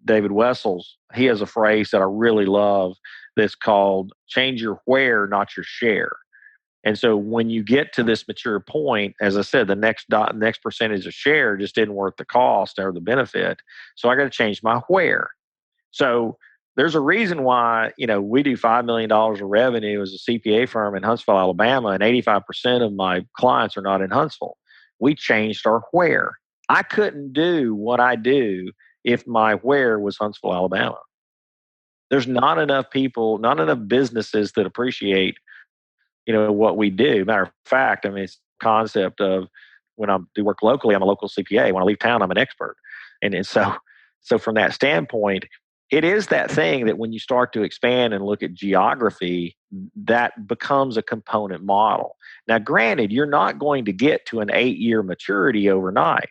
David Wessels, he has a phrase that I really love that's called change your where, not your share. And so when you get to this mature point, as I said, the next percentage of share just didn't worth the cost or the benefit. So I got to change my where. So there's a reason why, we do $5 million of revenue as a CPA firm in Huntsville, Alabama, and 85% of my clients are not in Huntsville. We changed our where. I couldn't do what I do if my where was Huntsville, Alabama. There's not enough people, not enough businesses that appreciate, what we do. Matter of fact, I mean, it's the concept of when I do work locally, I'm a local CPA. When I leave town, I'm an expert. And so from that standpoint, it is that thing that when you start to expand and look at geography, that becomes a component model. Now, granted, you're not going to get to an 8-year maturity overnight,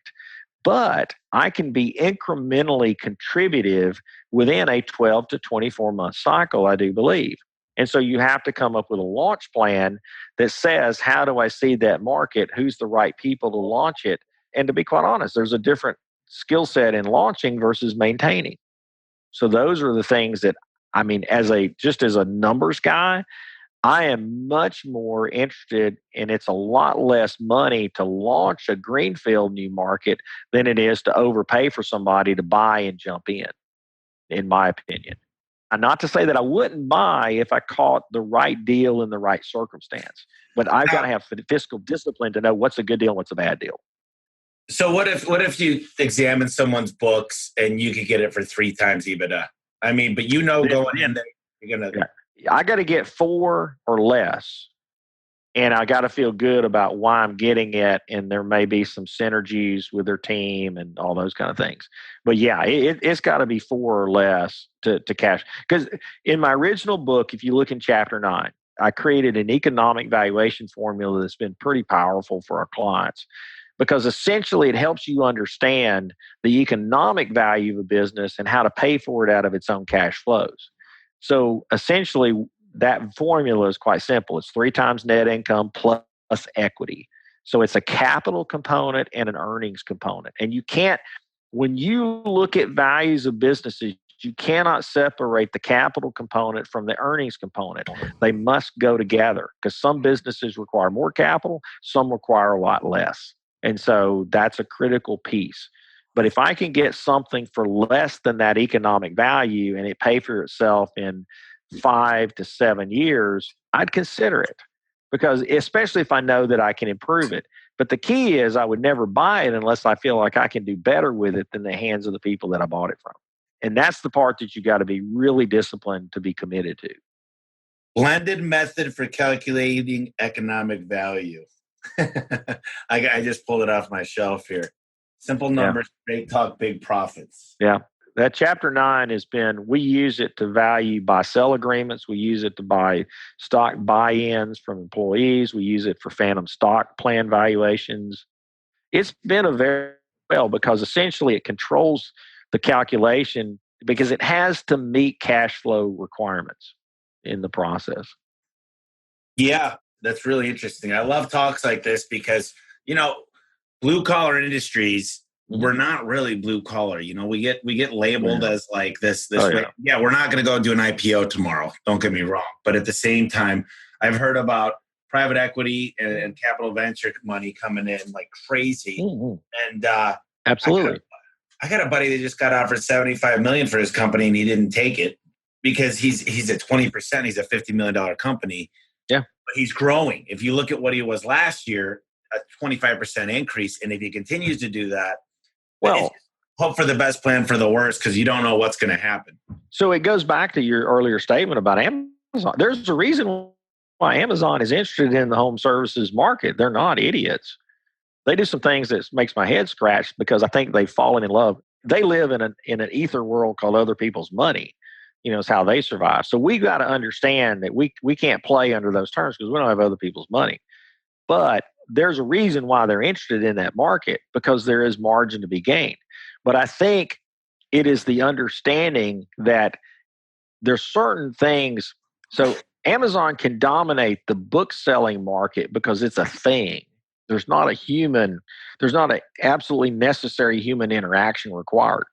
but I can be incrementally contributive within a 12 to 24 month cycle, I do believe. And so you have to come up with a launch plan that says, how do I seed that market? Who's the right people to launch it? And to be quite honest, there's a different skill set in launching versus maintaining. So those are the things that, I mean, just as a numbers guy, I am much more interested in it's a lot less money to launch a greenfield new market than it is to overpay for somebody to buy and jump in my opinion. And not to say that I wouldn't buy if I caught the right deal in the right circumstance, but I've got to have fiscal discipline to know what's a good deal and what's a bad deal. So what if you examine someone's books and you could get it for 3 times EBITDA? I mean, but going in there, you're going to... Yeah. I got to get 4 or less, and I got to feel good about why I'm getting it, and there may be some synergies with their team and all those kind of things. But yeah, it's got to be 4 or less to cash. Because in my original book, if you look in chapter 9, I created an economic valuation formula that's been pretty powerful for our clients, because essentially it helps you understand the economic value of a business and how to pay for it out of its own cash flows. So essentially, that formula is quite simple. It's 3 times net income plus equity. So it's a capital component and an earnings component. And you can't, when you look at values of businesses, you cannot separate the capital component from the earnings component. They must go together, because some businesses require more capital, some require a lot less. And so that's a critical piece. But if I can get something for less than that economic value and it pay for itself in 5 to 7 years, I'd consider it, because especially if I know that I can improve it. But the key is I would never buy it unless I feel like I can do better with it than the hands of the people that I bought it from. And that's the part that you got to be really disciplined to be committed to. Blended method for calculating economic value. I just pulled it off my shelf here. Simple numbers, Great talk, big profits. Yeah. That chapter 9 we use it to value buy-sell agreements. We use it to buy stock buy-ins from employees. We use it for phantom stock plan valuations. It's been because essentially it controls the calculation, because it has to meet cash flow requirements in the process. Yeah, that's really interesting. I love talks like this because, blue collar industries, we're not really blue collar. We get labeled as like this. Yeah, we're not going to go do an IPO tomorrow. Don't get me wrong. But at the same time, I've heard about private equity and capital venture money coming in like crazy. Mm-hmm. And absolutely, I got a buddy that just got offered $75 million for his company, and he didn't take it because he's at 20%. He's a $50 million company. Yeah, but he's growing. If you look at what he was last year, a 25% increase. And if he continues to do that, hope for the best, plan for the worst, because you don't know what's going to happen. So it goes back to your earlier statement about Amazon. There's a reason why Amazon is interested in the home services market. They're not idiots. They do some things that makes my head scratch, because I think they've fallen in love. They live in an ether world called other people's money. It's how they survive. So we got to understand that we can't play under those terms, because we don't have other people's money. But there's a reason why they're interested in that market, because there is margin to be gained. But I think it is the understanding that there's certain things. So Amazon can dominate the book selling market because it's a thing. There's not an absolutely necessary human interaction required.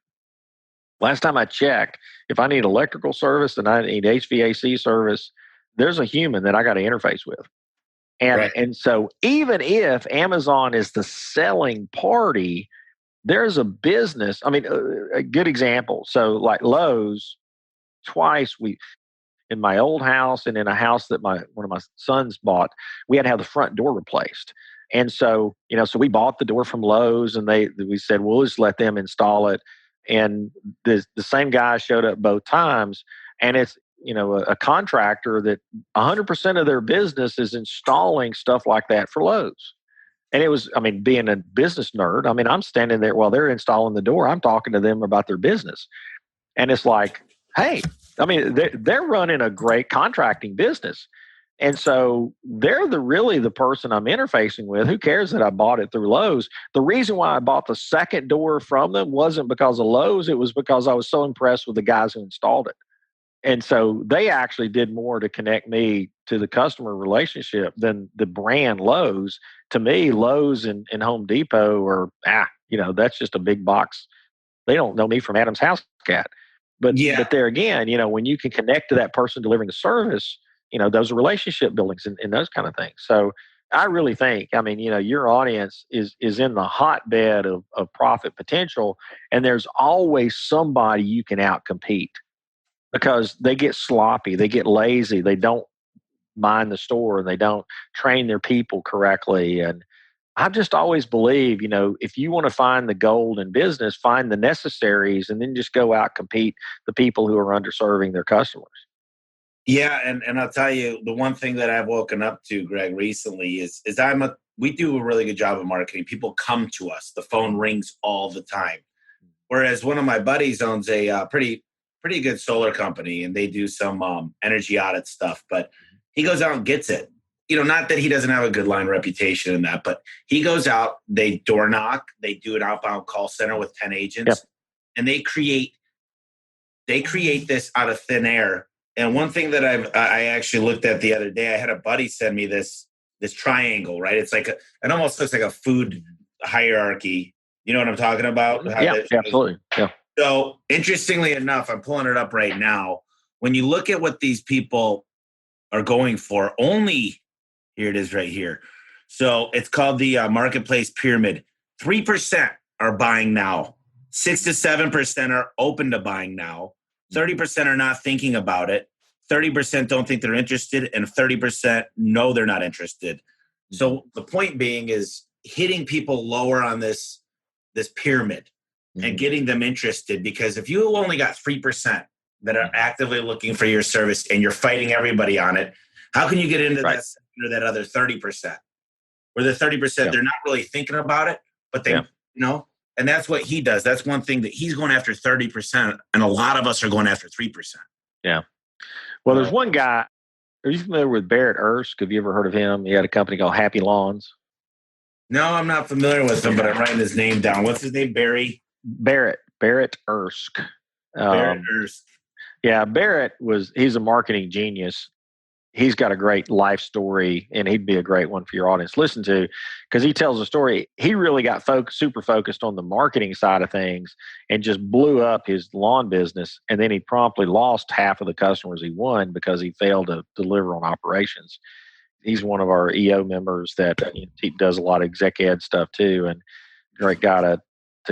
Last time I checked, if I need electrical service and I need HVAC service, there's a human that I got to interface with. And so even if Amazon is the selling party, there's a business. I mean, a good example. So like Lowe's, twice in my old house and in a house that one of my sons bought, we had to have the front door replaced. And so, so we bought the door from Lowe's, and we said, we'll just let them install it. And the same guy showed up both times, and it's, a contractor that 100% of their business is installing stuff like that for Lowe's. And it was, being a business nerd, I'm standing there while they're installing the door. I'm talking to them about their business. And it's like, hey, they're running a great contracting business. And so they're really the person I'm interfacing with. Who cares that I bought it through Lowe's? The reason why I bought the second door from them wasn't because of Lowe's. It was because I was so impressed with the guys who installed it. And so they actually did more to connect me to the customer relationship than the brand Lowe's. To me, Lowe's and Home Depot are, that's just a big box. They don't know me from Adam's house cat. Yeah. But there again, when you can connect to that person delivering the service, those are relationship buildings and those kind of things. So I really think, your audience is in the hotbed of profit potential, and there's always somebody you can outcompete because they get sloppy, they get lazy, they don't mind the store, and they don't train their people correctly. And I've just always believed, if you want to find the gold in business, find the necessaries and then just go out compete the people who are underserving their customers. Yeah, and I'll tell you, the one thing that I've woken up to, Greg, recently is we do a really good job of marketing. People come to us. The phone rings all the time. Whereas one of my buddies owns a pretty good solar company, and they do some energy audit stuff, but he goes out and gets it. Not that he doesn't have a good line reputation in that, but he goes out, they door knock, they do an outbound call center with 10 agents, Yep. and they create this out of thin air. And one thing that I actually looked at the other day, I had a buddy send me this triangle, right? It's like it almost looks like a food hierarchy. You know what I'm talking about? Yeah, absolutely. Yeah. So interestingly enough, I'm pulling it up right now. When you look at what these people are going for, only here it is right here. So it's called the marketplace pyramid. 3% are buying now. 6 to 7% are open to buying now. 30% are not thinking about it. 30% don't think they're interested, and 30% know they're not interested. So the point being is hitting people lower on this pyramid and getting them interested, because if you only got 3% that are actively looking for your service and you're fighting everybody on it, how can you get into that other 30%? Where the 30%, they're not really thinking about it, but they, and that's what he does. That's one thing that he's going after 30%, and a lot of us are going after 3%. Yeah. Well, there's one guy. Are you familiar with Barrett Erskine? Have you ever heard of him? He had a company called Happy Lawns. No, I'm not familiar with him, but I'm writing his name down. What's his name? Barrett Erskine. Barrett Erskine. Yeah, he's a marketing genius. He's got a great life story, and he'd be a great one for your audience to listen to, because he tells a story. He really got super focused on the marketing side of things and just blew up his lawn business. And then he promptly lost half of the customers he won because he failed to deliver on operations. He's one of our EO members that he does a lot of exec ed stuff too, and great guy to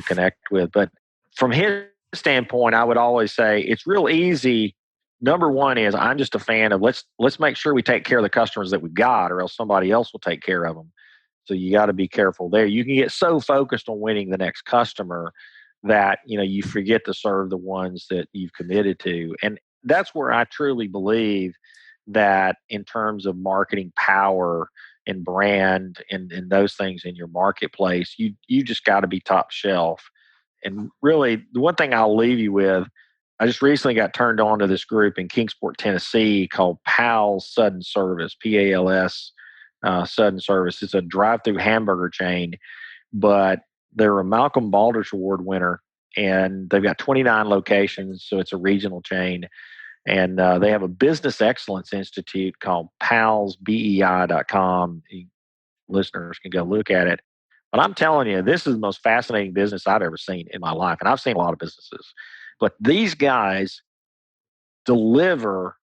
connect with. But from his standpoint, I would always say it's real easy. Number one is I'm just a fan of let's make sure we take care of the customers that we've got, or else somebody else will take care of them. So you got to be careful there. You can get so focused on winning the next customer that you forget to serve the ones that you've committed to. And that's where I truly believe that in terms of marketing power and brand and those things in your marketplace, you just got to be top shelf. And really, the one thing I'll leave you with, I just recently got turned on to this group in Kingsport, Tennessee called PALS Sudden Service, PALS Sudden Service. It's a drive-through hamburger chain, but they're a Malcolm Baldrige Award winner, and they've got 29 locations, so it's a regional chain. And they have a business excellence institute called palsbei.com. Listeners can go look at it. But I'm telling you, this is the most fascinating business I've ever seen in my life. And I've seen a lot of businesses. But these guys deliver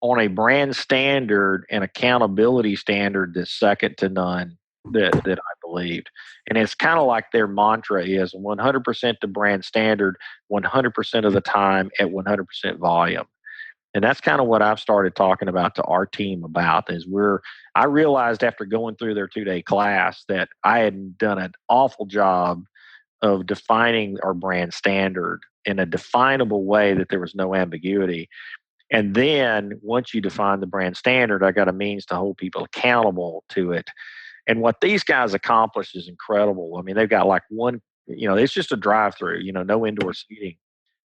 on a brand standard and accountability standard that's second to none that I believed. And it's kind of like their mantra is 100% to brand standard, 100% of the time at 100% volume. And that's kind of what I've started talking about to our team about is I realized after going through their 2-day class that I had done an awful job of defining our brand standard in a definable way that there was no ambiguity. And then once you define the brand standard, I got a means to hold people accountable to it. And what these guys accomplished is incredible. I mean, they've got like it's just a drive-through, no indoor seating.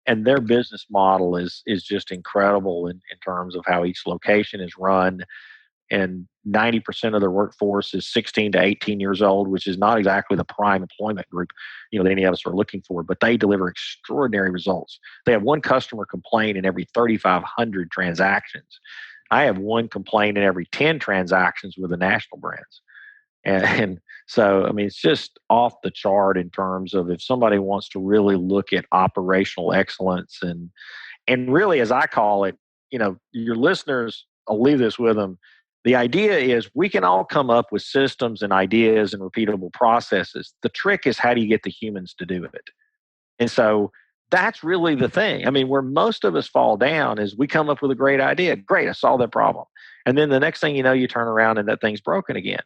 And their business model is just incredible in terms of how each location is run. And 90% of their workforce is 16 to 18 years old, which is not exactly the prime employment group, that any of us are looking for, but they deliver extraordinary results. They have one customer complaint in every 3,500 transactions. I have one complaint in every 10 transactions with the national brands. And so, it's just off the chart in terms of if somebody wants to really look at operational excellence and really, as I call it, your listeners, I'll leave this with them. The idea is we can all come up with systems and ideas and repeatable processes. The trick is how do you get the humans to do it? And so that's really the thing. Where most of us fall down is we come up with a great idea. Great, I solved that problem. And then the next thing you know, you turn around and that thing's broken again.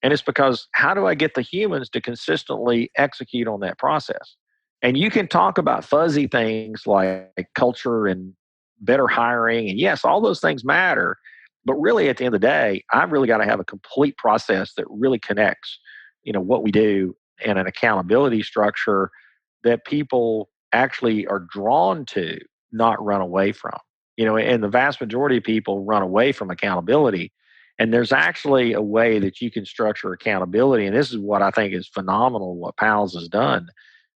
And it's because how do I get the humans to consistently execute on that process? And you can talk about fuzzy things like culture and better hiring. And yes, all those things matter. But really, at the end of the day, I've really got to have a complete process that really connects, what we do and an accountability structure that people actually are drawn to, not run away from. And the vast majority of people run away from accountability. And there's actually a way that you can structure accountability. And this is what I think is phenomenal. What PALS has done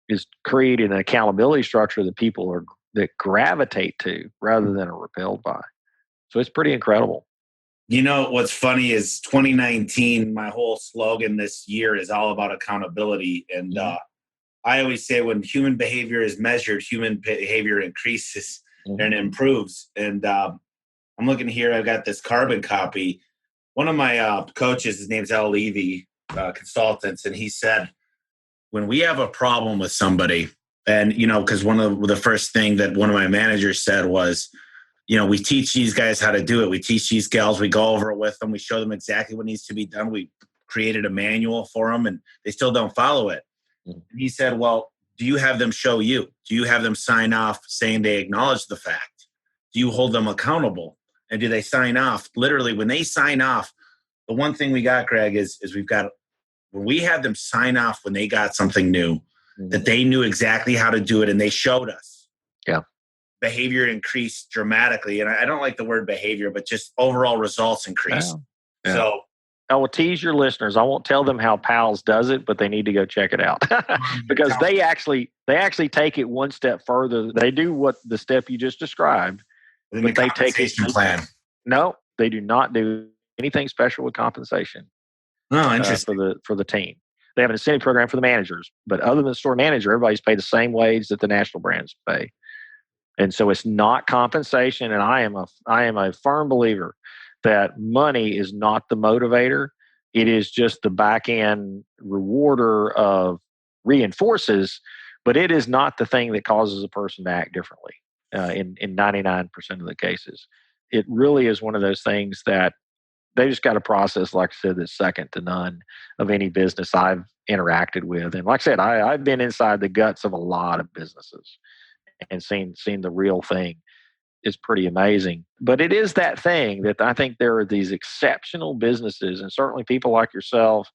is created an accountability structure that people that gravitate to rather than are repelled by. So it's pretty incredible. What's funny is 2019, my whole slogan this year is all about accountability. And I always say when human behavior is measured, human behavior increases and improves. And I'm looking here, I've got this carbon copy. One of my coaches, his name's Al Levy, consultants, and he said, when we have a problem with somebody, and, because one of the first thing that one of my managers said was, we teach these guys how to do it. We teach these gals, we go over it with them. We show them exactly what needs to be done. We created a manual for them and they still don't follow it. And he said, well, do you have them show you? Do you have them sign off saying they acknowledge the fact? Do you hold them accountable? And do they sign off? Literally, when they sign off, the one thing we got, Greg, is we've got, when we had them sign off when they got something new, that they knew exactly how to do it and they showed us. Yeah. Behavior increased dramatically. And I don't like the word behavior, but just overall results increased. Yeah. So I will tease your listeners. I won't tell them how PALS does it, but they need to go check it out because they actually take it one step further. They do what the step you just described, but they take it plan. No, they do not do anything special with compensation. Oh, interesting. For the team. They have an incentive program for the managers, but other than the store manager, everybody's paid the same wage that the national brands pay. And so it's not compensation. And I am a firm believer that money is not the motivator. It is just the back end rewarder of reinforces, but it is not the thing that causes a person to act differently in 99% of the cases. It really is one of those things that they just got a process, like I said, that's second to none of any business I've interacted with. And like I said, I've been inside the guts of a lot of businesses and seen the real thing. Is pretty amazing. But it is that thing that I think there are these exceptional businesses, and certainly people like yourself.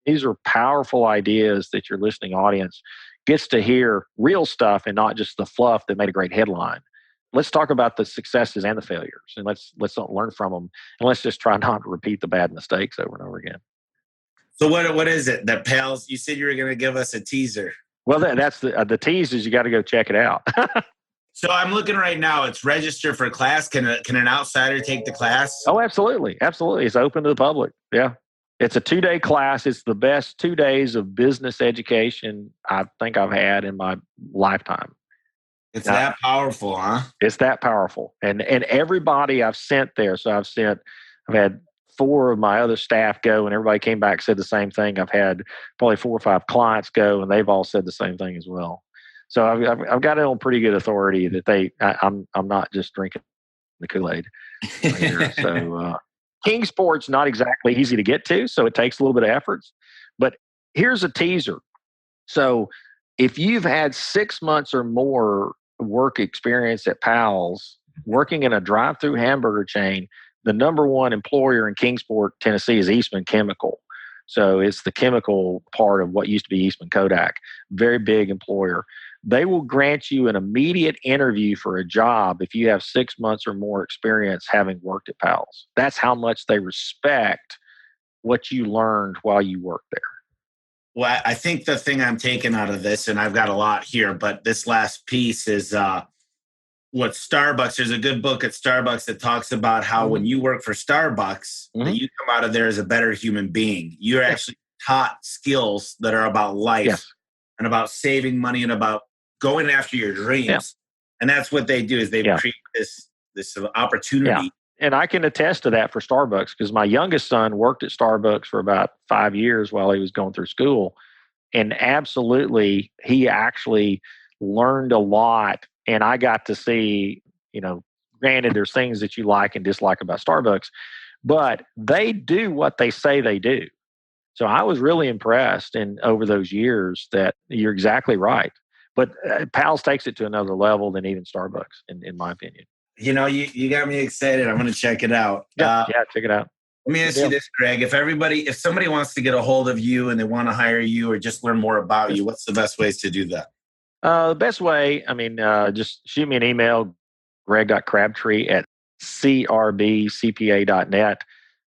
These are powerful ideas that your listening audience gets to hear real stuff and not just the fluff that made a great headline. Let's talk about the successes and the failures, and let's learn from them, and let's just try not to repeat the bad mistakes over and over again. So what is it that PALS? You said you were going to give us a teaser. Well, that's the tease is you got to go check it out. So I'm looking right now. It's registered for class. Can an outsider take the class? Oh, absolutely. Absolutely. It's open to the public. Yeah. It's a 2-day class. It's the best 2 days of business education I think I've had in my lifetime. It's that powerful, huh? It's that powerful. And everybody I've sent there. So I've had 4 of my other staff go, and everybody came back and said the same thing. I've had probably 4 or 5 clients go, and they've all said the same thing as well. So I've got it on pretty good authority that I'm not just drinking the Kool-Aid here. So Kingsport's not exactly easy to get to, so it takes a little bit of effort. But here's a teaser. So if you've had 6 months or more work experience at PALS, working in a drive-through hamburger chain, the number one employer in Kingsport, Tennessee is Eastman Chemical. So it's the chemical part of what used to be Eastman Kodak. Very big employer. They will grant you an immediate interview for a job if you have 6 months or more experience having worked at Pals. That's how much they respect what you learned while you worked there. Well, I think the thing I'm taking out of this, and I've got a lot here, but this last piece is what Starbucks, there's a good book at Starbucks that talks about how when you work for Starbucks, that you come out of there as a better human being. You're actually taught skills that are about life and about saving money and about going after your dreams. And that's what they do is they create this opportunity. And I can attest to that for Starbucks because my youngest son worked at Starbucks for about 5 years while he was going through school. And absolutely, he actually learned a lot. And I got to see, granted, there's things that you like and dislike about Starbucks, but they do what they say they do. So I was really impressed over those years that you're exactly right. But Pals takes it to another level than even Starbucks, in my opinion. You got me excited. I'm going to check it out. Yeah, check it out. Let me ask you this, Greg. If somebody wants to get a hold of you and they want to hire you or just learn more about you, what's the best ways to do that? The best way, just shoot me an email, greg.crabtree@crbcpa.net.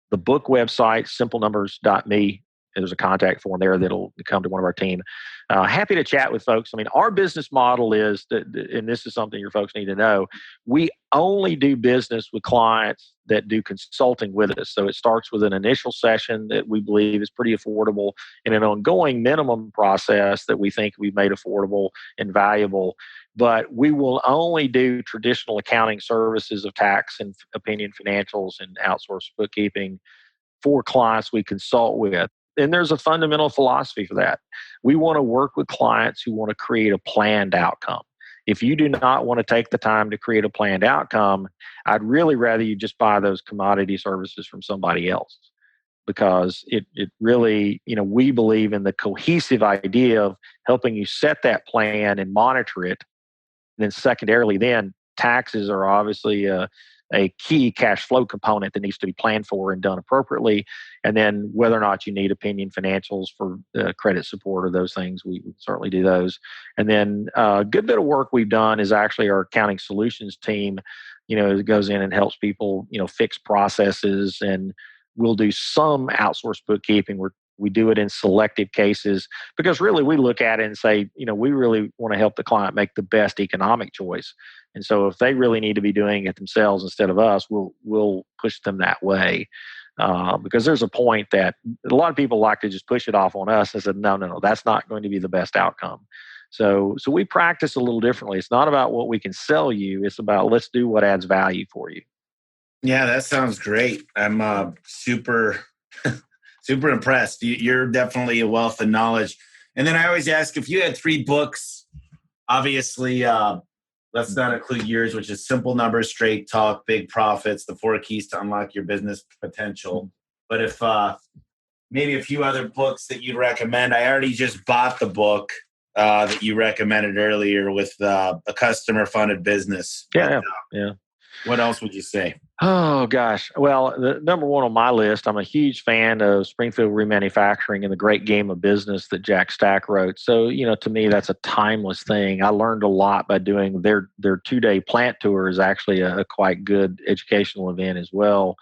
The book website, simplenumbers.me. There's a contact form there that'll come to one of our team. Happy to chat with folks. Our business model is, and this is something your folks need to know, we only do business with clients that do consulting with us. So it starts with an initial session that we believe is pretty affordable and an ongoing minimum process that we think we've made affordable and valuable. But we will only do traditional accounting services of tax and opinion financials and outsourced bookkeeping for clients we consult with. And there's a fundamental philosophy for that. We want to work with clients who want to create a planned outcome. If you do not want to take the time to create a planned outcome, I'd really rather you just buy those commodity services from somebody else. Because it really, we believe in the cohesive idea of helping you set that plan and monitor it. And then secondarily, taxes are obviously a key cash flow component that needs to be planned for and done appropriately. And then whether or not you need opinion financials for credit support or those things, we certainly do those. And then a good bit of work we've done is actually our accounting solutions team, it goes in and helps people, fix processes, and we'll do some outsourced bookkeeping where we do it in selective cases because really we look at it and say, we really want to help the client make the best economic choice. And so if they really need to be doing it themselves instead of us, we'll push them that way. Because there's a point that a lot of people like to just push it off on us and said, no, that's not going to be the best outcome. So we practice a little differently. It's not about what we can sell you. It's about let's do what adds value for you. Yeah, that sounds great. I'm super impressed. You're definitely a wealth of knowledge. And then I always ask if you had 3 books, obviously, let's not include yours, which is Simple Numbers, Straight Talk, Big Profits, the 4 Keys to Unlock Your Business Potential. But if maybe a few other books that you'd recommend, I already just bought the book that you recommended earlier with A Customer Funded Business. Yeah. What else would you say? Oh, gosh. Well, the number one on my list, I'm a huge fan of Springfield Remanufacturing and the Great Game of Business that Jack Stack wrote. So, to me, that's a timeless thing. I learned a lot by doing their 2-day plant tour is actually a quite good educational event as well.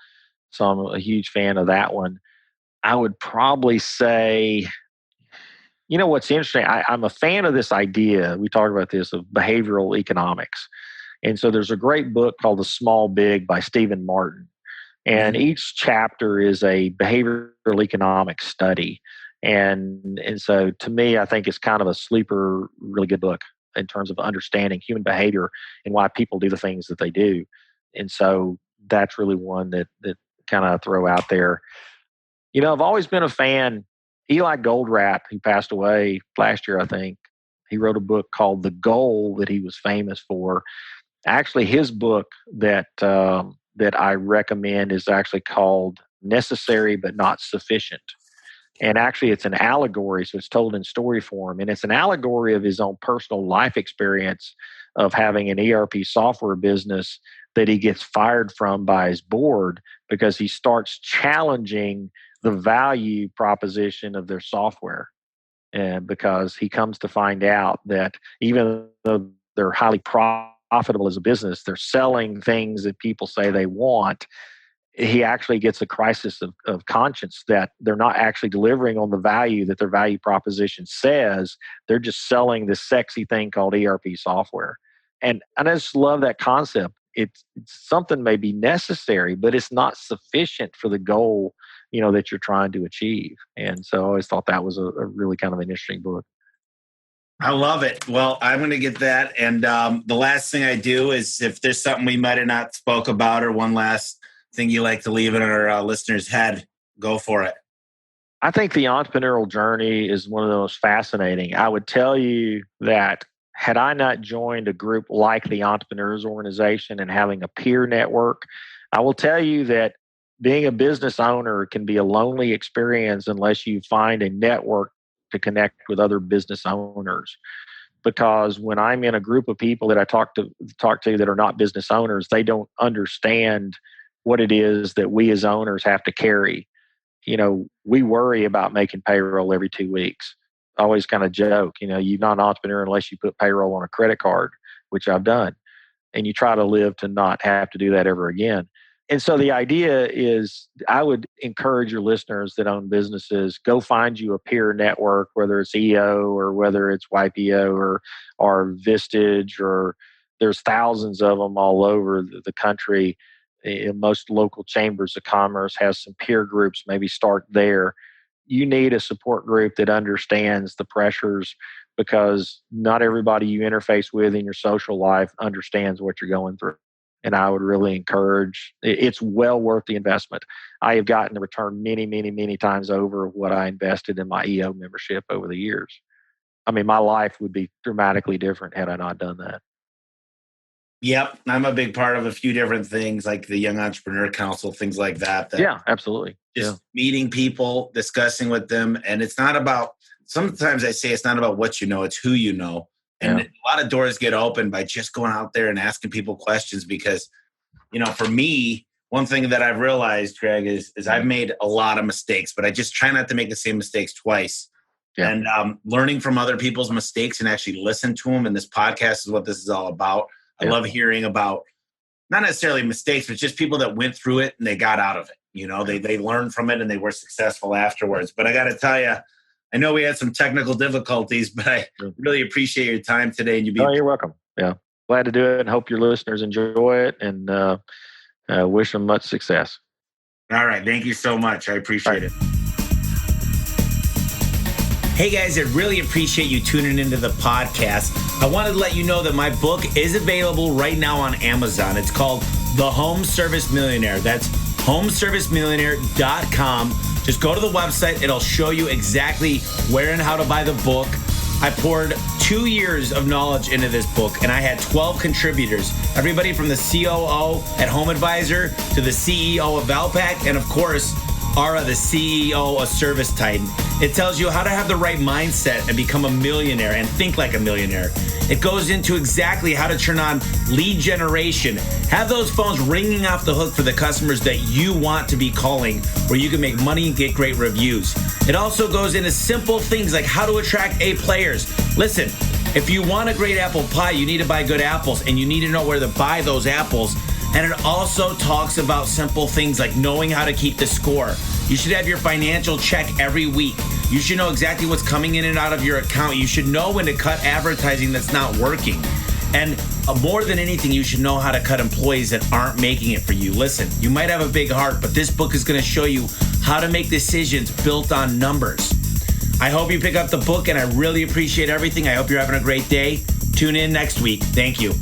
So I'm a huge fan of that one. I would probably say, what's interesting, I'm a fan of this idea. We talked about this of behavioral economics. And so there's a great book called The Small Big by Stephen Martin. And each chapter is a behavioral economic study. And so to me, I think it's kind of a sleeper, really good book in terms of understanding human behavior and why people do the things that they do. And so that's really one that kind of throw out there. I've always been a fan. Eli Goldratt, who passed away last year, I think, he wrote a book called The Goal that he was famous for. Actually, his book that I recommend is actually called Necessary But Not Sufficient. And actually, it's an allegory, so it's told in story form. And it's an allegory of his own personal life experience of having an ERP software business that he gets fired from by his board because he starts challenging the value proposition of their software. And because he comes to find out that even though they're highly profitable as a business, they're selling things that people say they want. He actually gets a crisis of conscience that they're not actually delivering on the value that their value proposition says. They're just selling this sexy thing called ERP software. And I just love that concept. It's something may be necessary, but it's not sufficient for the goal, that you're trying to achieve. And so I always thought that was a really kind of an interesting book. I love it. Well, I'm going to get that. And the last thing I do is, if there's something we might have not spoke about, or one last thing you like to leave in our listeners' head, go for it. I think the entrepreneurial journey is one of the most fascinating. I would tell you that had I not joined a group like the Entrepreneurs Organization and having a peer network, I will tell you that being a business owner can be a lonely experience unless you find a network to connect with other business owners. Because when I'm in a group of people that I talk to that are not business owners, they don't understand what it is that we as owners have to carry. We worry about making payroll every 2 weeks. I always kind of joke, you're not an entrepreneur unless you put payroll on a credit card, which I've done. And you try to live to not have to do that ever again. And so the idea is, I would encourage your listeners that own businesses, go find you a peer network, whether it's EO or whether it's YPO or Vistage, or there's thousands of them all over the country. Most local chambers of commerce has some peer groups. Maybe start there. You need a support group that understands the pressures, because not everybody you interface with in your social life understands what you're going through. And I would really encourage, it's well worth the investment. I have gotten the return many, many, many times over what I invested in my EO membership over the years. I mean, my life would be dramatically different had I not done that. Yep. I'm a big part of a few different things, like the Young Entrepreneur Council, things like that. Yeah, absolutely. Just meeting people, discussing with them. And it's not about, sometimes I say it's not about what you know, it's who you know. And a lot of doors get opened by just going out there and asking people questions. Because, for me, one thing that I've realized, Greg, is I've made a lot of mistakes, but I just try not to make the same mistakes twice. Yeah. And learning from other people's mistakes and actually listen to them. And this podcast is what this is all about. I love hearing about not necessarily mistakes, but just people that went through it and they got out of it. They learned from it and they were successful afterwards. But I got to tell you, I know we had some technical difficulties, but I really appreciate your time today. And you're welcome. Yeah. Glad to do it, and hope your listeners enjoy it, and wish them much success. All right. Thank you so much. I appreciate it. Hey guys, I really appreciate you tuning into the podcast. I wanted to let you know that my book is available right now on Amazon. It's called The Home Service Millionaire. That's homeservicemillionaire.com. Just go to the website. It'll show you exactly where and how to buy the book. I poured 2 years of knowledge into this book, and I had 12 contributors. Everybody from the COO at Home Advisor to the CEO of Valpak, and of course, Ara, the CEO of Service Titan. It tells you how to have the right mindset and become a millionaire and think like a millionaire. It goes into exactly how to turn on lead generation. Have those phones ringing off the hook for the customers that you want to be calling, where you can make money and get great reviews. It also goes into simple things like how to attract A players. Listen, if you want a great apple pie, you need to buy good apples, and you need to know where to buy those apples. And it also talks about simple things like knowing how to keep the score. You should have your financial check every week. You should know exactly what's coming in and out of your account. You should know when to cut advertising that's not working. And more than anything, you should know how to cut employees that aren't making it for you. Listen, you might have a big heart, but this book is going to show you how to make decisions built on numbers. I hope you pick up the book, and I really appreciate everything. I hope you're having a great day. Tune in next week. Thank you.